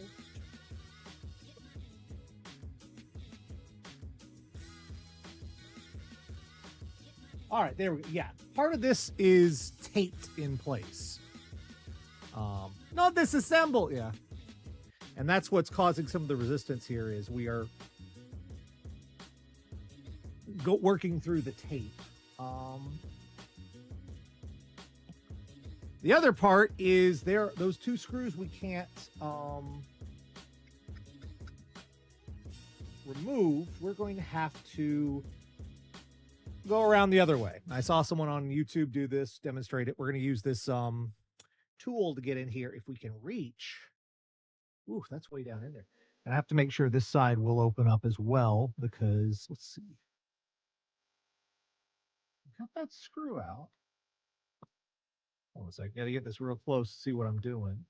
all right, there we go. Yeah, part of this is taped in place. Not disassemble. Yeah, and that's what's causing some of the resistance here. Is we are working through the tape. The other part is those two screws we can't remove. We're going to have to go around the other way. I saw someone on YouTube do this, demonstrate it. We're going to use this tool to get in here if we can reach. Ooh, that's way down in there. And I have to make sure this side will open up as well because, let's see. Cut that screw out. Hold on a second. Gotta get this real close to see what I'm doing.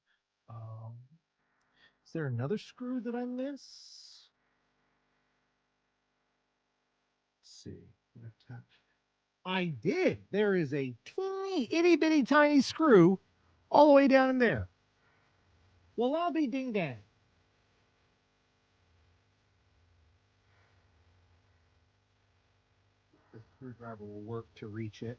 Is there another screw that I miss? Let's see. I did. There is a teeny, itty bitty tiny screw all the way down in there. Well, I'll be ding dang. The screwdriver will work to reach it.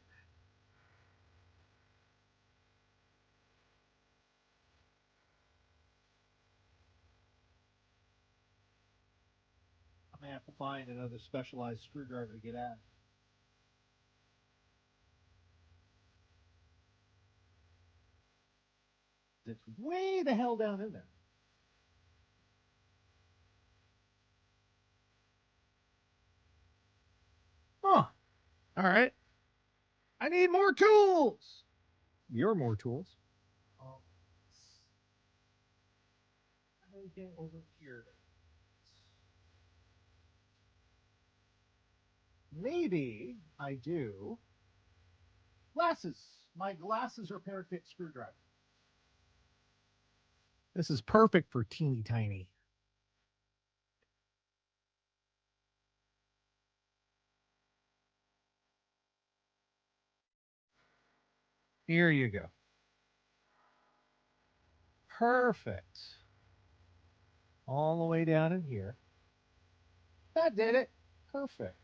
may have to find another specialized screwdriver to get at. It's way the hell down in there. Huh. All right. I need more tools. You're more tools. Get over here. Maybe I do. Glasses. My glasses repair kit screwdriver. This is perfect for teeny tiny. Here you go. Perfect. All the way down in here. That did it. Perfect.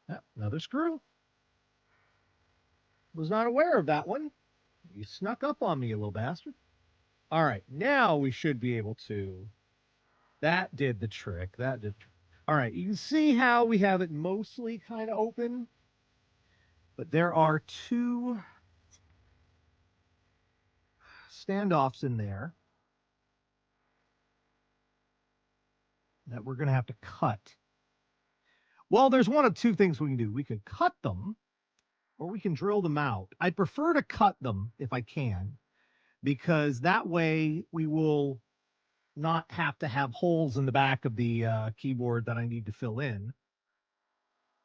Yep, another screw. Was not aware of that one. You snuck up on me, you little bastard. All right, now we should be able to. That did the trick. That did. All right, you can see how we have it mostly kind of open, but there are two standoffs in there that we're going to have to cut. Well, there's one of two things we can do. We can cut them or we can drill them out. I'd prefer to cut them if I can, because that way we will not have to have holes in the back of the keyboard that I need to fill in.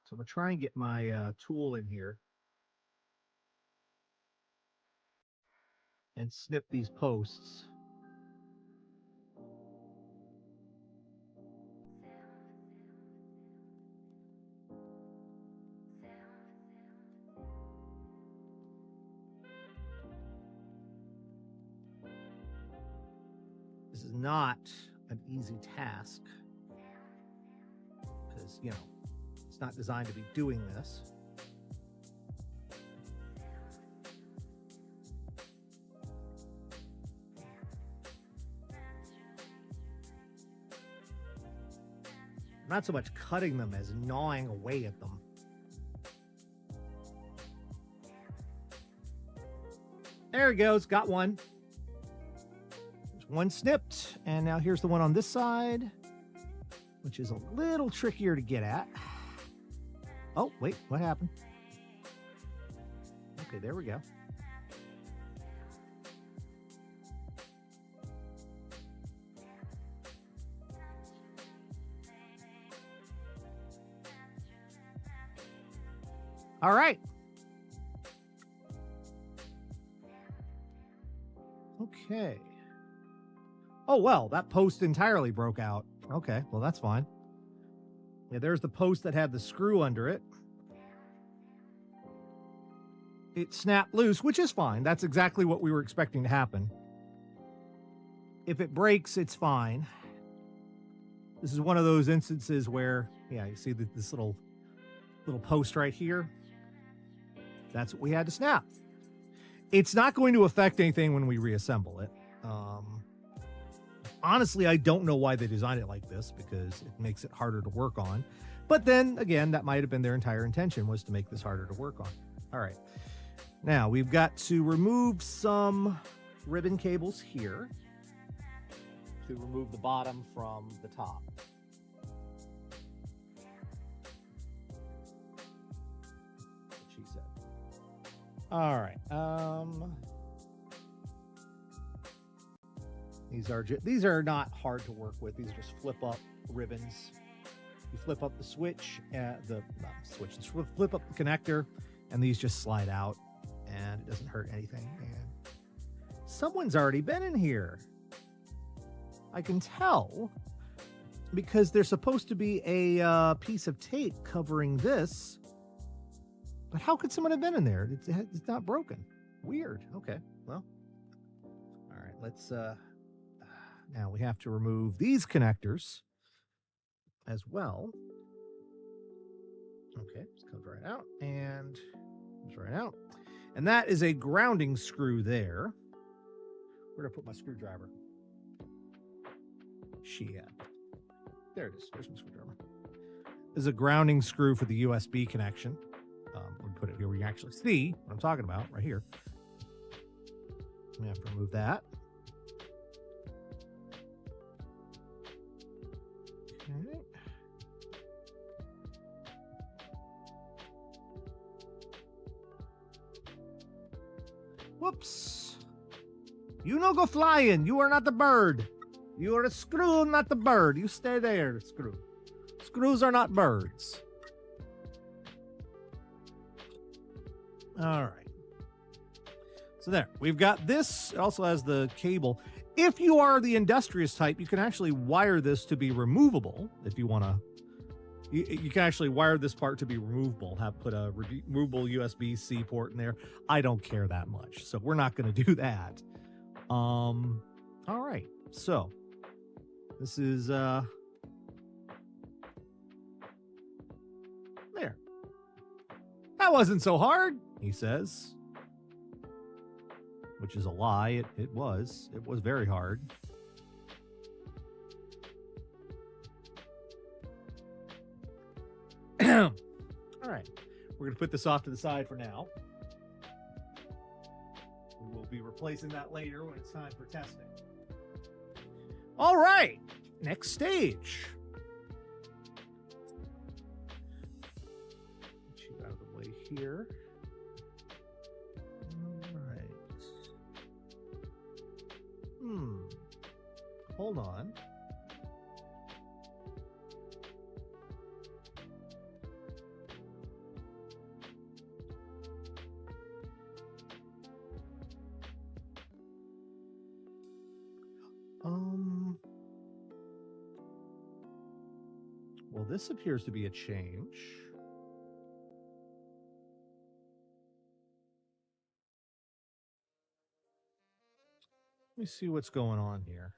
So I'm going to try and get my tool in here and snip these posts. This is not an easy task because, you know, it's not designed to be doing this. Not so much cutting them as gnawing away at them. There it goes. Got one. There's one snipped. And now here's the one on this side, which is a little trickier to get at. Oh, wait. What happened? Okay, there we go. All right. Okay. Oh, well, that post entirely broke out. Okay, well, that's fine. Yeah, there's the post that had the screw under it. It snapped loose, which is fine. That's exactly what we were expecting to happen. If it breaks, it's fine. This is one of those instances where, yeah, you see this little post right here. That's what we had to snap. It's not going to affect anything when we reassemble it. Honestly, I don't know why they designed it like this, because it makes it harder to work on. But then again, that might have been their entire intention, was to make this harder to work on. All right. Now we've got to remove some ribbon cables here to remove the bottom from the top. What she said. All right. These are not hard to work with. These are just flip up ribbons. You flip up the switch, flip up the connector, and these just slide out, and it doesn't hurt anything. And someone's already been in here. I can tell because there's supposed to be a piece of tape covering this. But how could someone have been in there? It's not broken. Weird. Okay. Well. All right. Let's. Now we have to remove these connectors as well. Okay. This comes right out and comes right out. And that is a grounding screw there. Where did I put my screwdriver? Shit. There it is. There's my screwdriver. This is a grounding screw for the USB connection. We put it here where you can actually see what I'm talking about, right here. We have to remove that. Okay. Whoops. You no go flying. You are not the bird. You are a screw, not the bird. You stay there, screw. Screws are not birds. All right. So there, we've got this. It also has the cable. If you are the industrious type, you can actually wire this to be removable. If you want to, you can actually wire this part to be removable. Put a removable USB-C port in there. I don't care that much, so we're not going to do that. All right. So this is there. That wasn't so hard, he says. Which is a lie. It was. It was very hard. All right. We're going to put this off to the side for now. We will be replacing that later when it's time for testing. All right. Next stage. Get you out of the way here. Hold on. Well, this appears to be a change. Let me see what's going on here.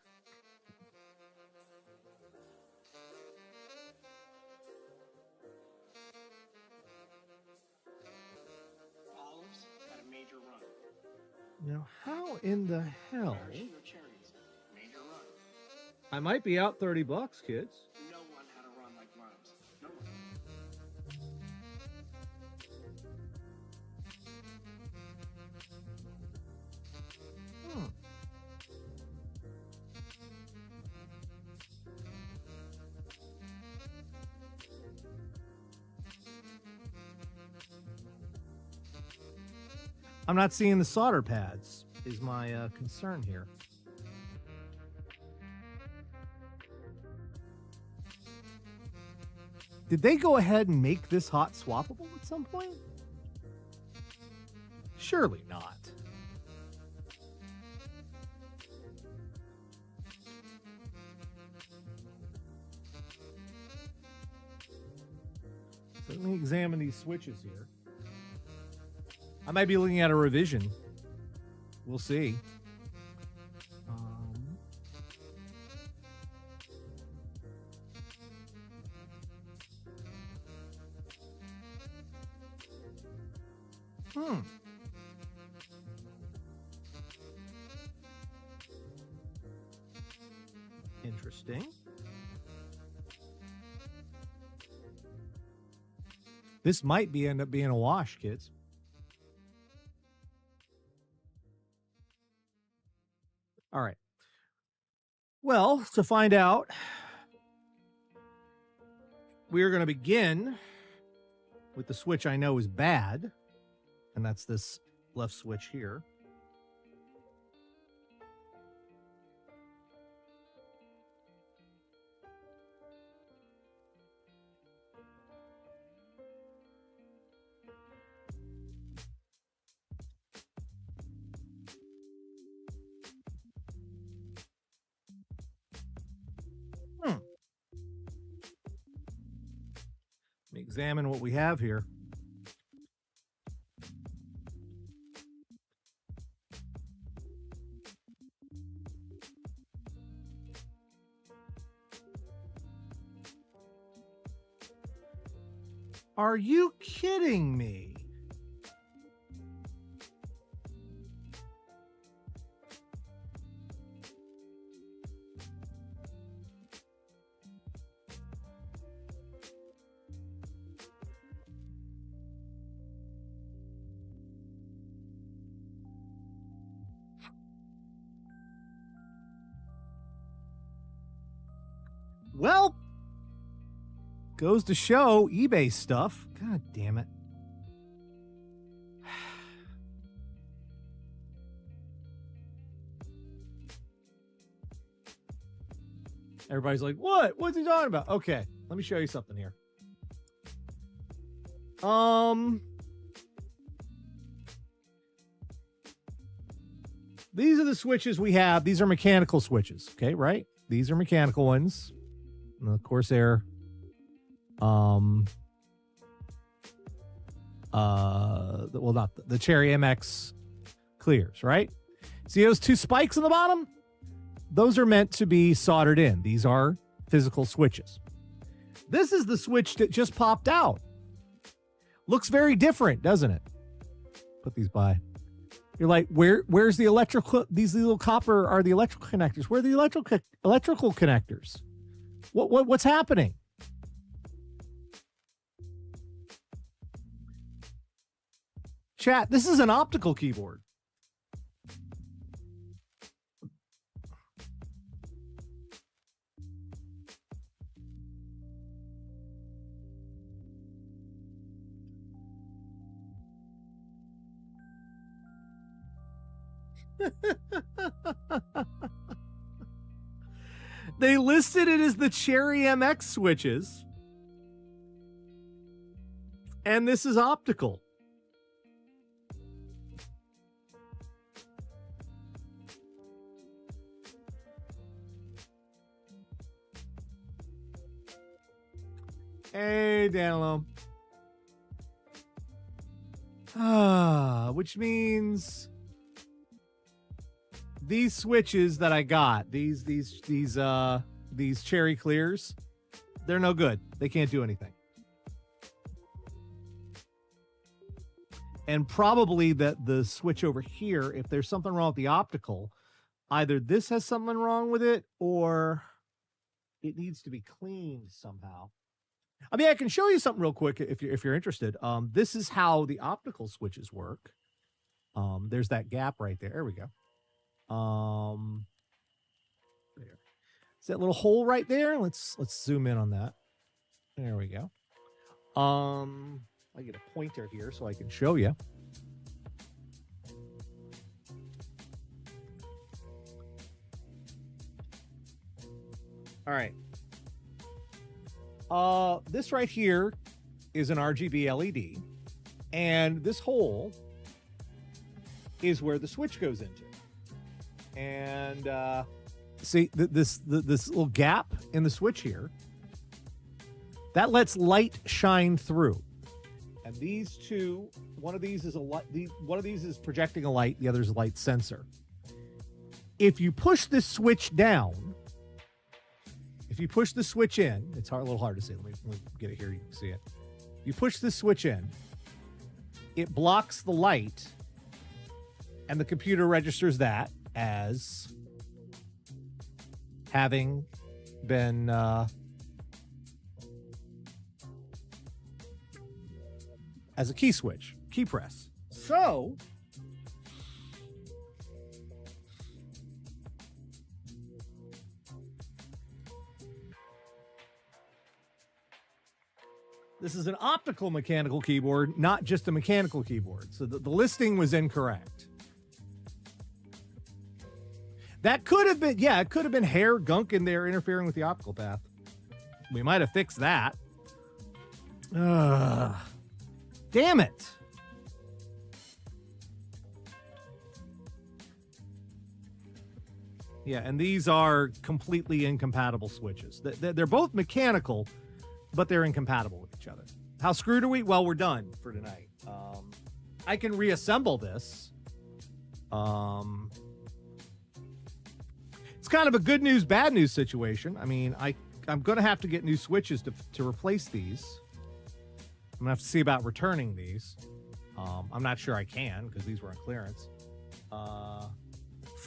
Olives had a major run. Now, how in the hell? Maraschino cherries, major run. I might be out $30, kids. No one had a run like limes. No one. I'm not seeing the solder pads, is my concern here. Did they go ahead and make this hot swappable at some point? Surely not. So let me examine these switches here. I might be looking at a revision. We'll see. Interesting. This might end up being a wash, kids. All right. Well, to find out, we're going to begin with the switch I know is bad, and that's this left switch here. Let me examine what we have here. Are you kidding me? Well, goes to show eBay stuff. God damn it. Everybody's like, what? What's he talking about? Okay, let me show you something here. These are the switches we have. These are mechanical switches. Okay, right? These are mechanical ones. The Corsair. Well, not the Cherry MX clears, right? See those two spikes on the bottom? Those are meant to be soldered in. These are physical switches. This is the switch that just popped out. Looks very different, doesn't it? Put these by. You're like, where's the electrical? These little copper are the electrical connectors. Where are the electrical connectors? What's happening? Chat, this is an optical keyboard. They listed it as the Cherry MX switches. And this is optical. Hey, Danilo. Which means these switches that I got, these Cherry Clears, they're no good. They can't do anything. And probably the switch over here, if there's something wrong with the optical, either this has something wrong with it or it needs to be cleaned somehow. I mean, I can show you something real quick if you're interested. This is how the optical switches work. There's that gap right there. There we go. There. Is that little hole right there? Let's zoom in on that. There we go. I get a pointer here so I can show you. All right. This right here is an RGB LED, and this hole is where the switch goes into. And see this little gap in the switch here, that lets light shine through. And these two, one of these is a light, one of these is projecting a light, the other is a light sensor. If you push this switch down, if you push the switch in, it's a little hard to see. Let me get it here. You can see it. You push this switch in, it blocks the light, and the computer registers that as having been as a key switch, key press. So this is an optical mechanical keyboard, not just a mechanical keyboard. So the listing was incorrect. That could have been, yeah, it could have been hair gunk in there interfering with the optical path. We might have fixed that. Damn it. Yeah, and these are completely incompatible switches. They're both mechanical, but they're incompatible with each other. How screwed are we? Well, we're done for tonight. I can reassemble this. It's kind of a good news, bad news situation. I mean, I'm going to have to get new switches to replace these. I'm going to have to see about returning these. I'm not sure I can because these were on clearance.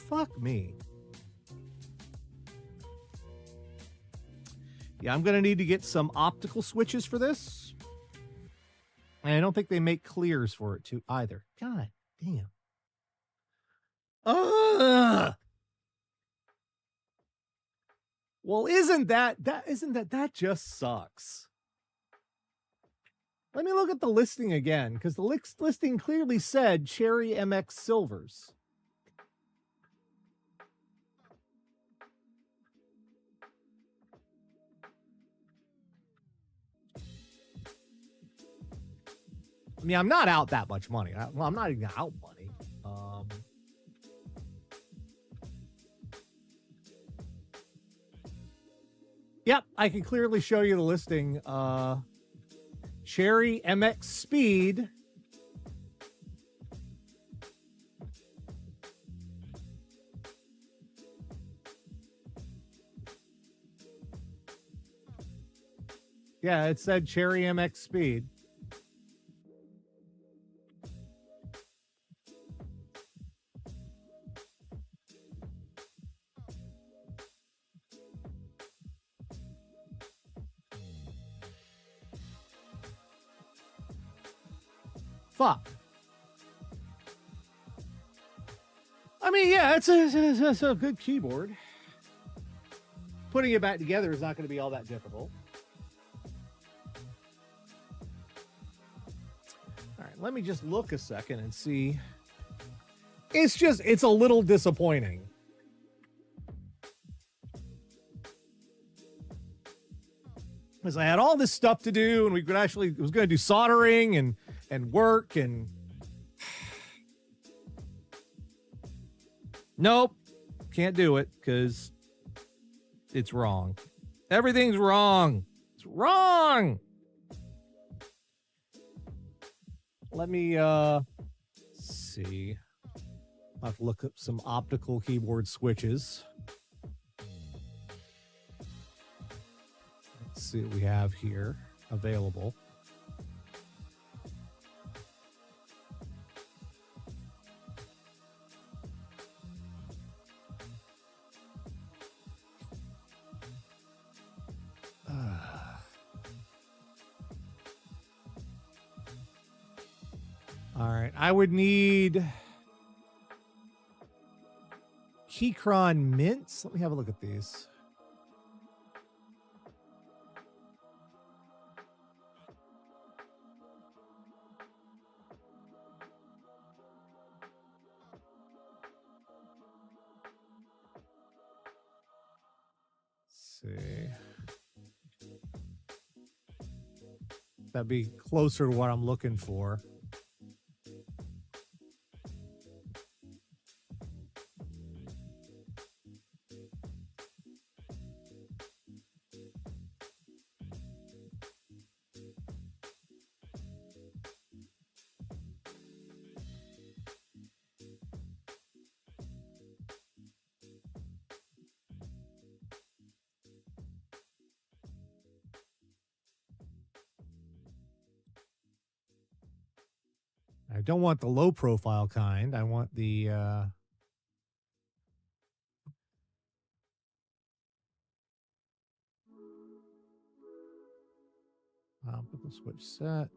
Fuck me. Yeah, I'm going to need to get some optical switches for this. And I don't think they make clears for it too either. God damn. Well, that just sucks. Let me look at the listing again, because the listing clearly said Cherry MX Silvers. I mean, I'm not out that much money. Well, I'm not even out money. Yep, I can clearly show you the listing. Cherry MX Speed. Yeah, it said Cherry MX Speed. Fuck. I mean, yeah, it's a good keyboard. Putting it back together is not going to be all that difficult. All right, let me just look a second and see. It's a little disappointing. Because I had all this stuff to do, and was going to do soldering and work, and nope, can't do it because it's wrong. Everything's wrong. It's wrong. Let me see. I'll have to look up some optical keyboard switches. Let's see what we have here available. All right, I would need Keychron mints. Let me have a look at these. Let's see. That'd be closer to what I'm looking for. I don't want the low profile kind. I want the optical switch set.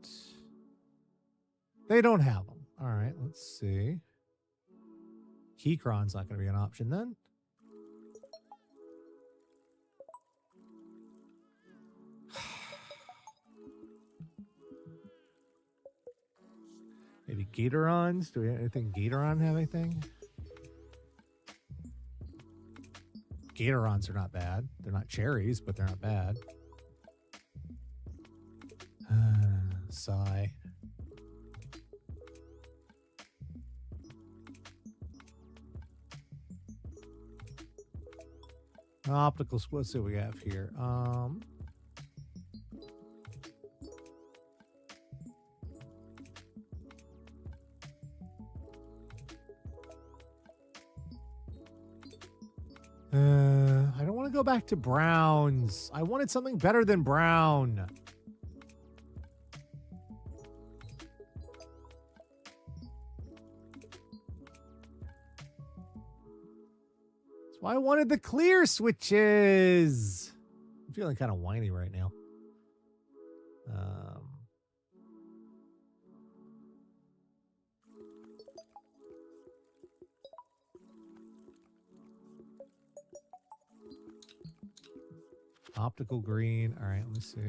They don't have them. All right, let's see. Keychron's not going to be an option then. Maybe Gatorons? Do we have anything? Gatoron have anything? Gatorons are not bad. They're not cherries, but they're not bad. Sigh. Optical, let's see what we have here. I don't want to go back to browns. I wanted something better than brown. That's why I wanted the clear switches. I'm feeling kind of whiny right now. Optical green. All right, let me see.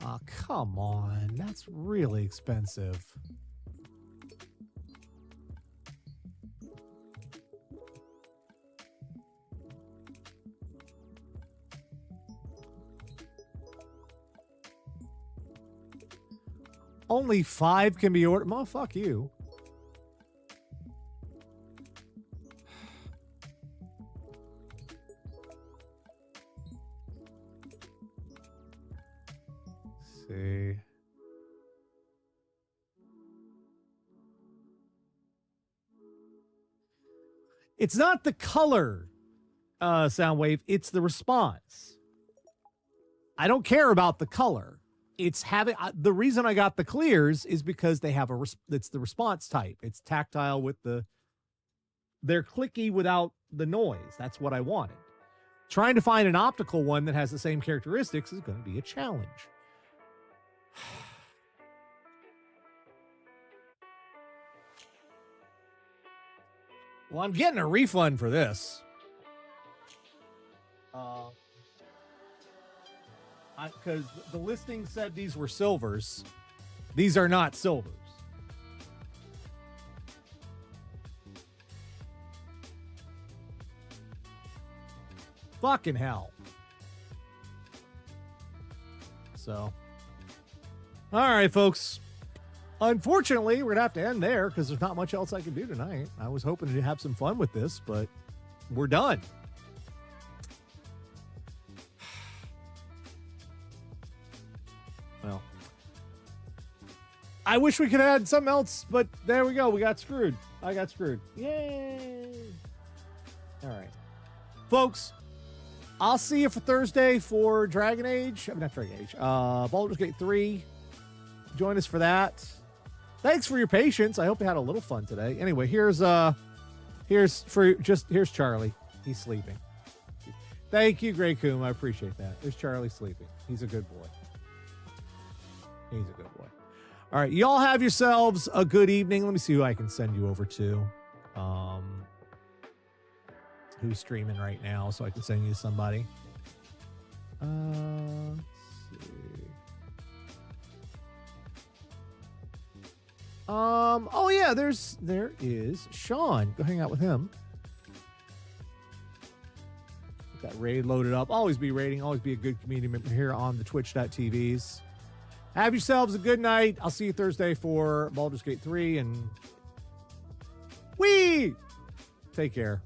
Oh, come on. That's really expensive. Only 5 can be ordered. Oh, fuck you. See. It's not the color, Soundwave. It's the response. I don't care about the color. It's having the reason I got the clears is because they have it's the response type. It's tactile with they're clicky without the noise. That's what I wanted. Trying to find an optical one that has the same characteristics is going to be a challenge. Well, I'm getting a refund for this. Because the listing said these were silvers. These are not silvers. Fucking hell. So. All right, folks. Unfortunately, we're going to have to end there because there's not much else I can do tonight. I was hoping to have some fun with this, but we're done. Well, I wish we could add something else, but there we go. We got screwed. I got screwed. Yay. All right. Folks, I'll see you for Thursday for Dragon Age. I mean, not Dragon Age. Baldur's Gate 3. Join us for that. Thanks for your patience. I hope you had a little fun today. Anyway, here's Charlie. He's sleeping. Thank you, Grey Coom. I appreciate that. There's Charlie sleeping. He's a good boy. He's a good boy. All right, y'all have yourselves a good evening. Let me see who I can send you over to. Who's streaming right now so I can send you to somebody. Let's see. Oh yeah, there is Sean. Go hang out with him. Got raid loaded up. Always be raiding. Always be a good community member here on the twitch.tvs. Have yourselves a good night. I'll see you Thursday for Baldur's Gate 3 and take care.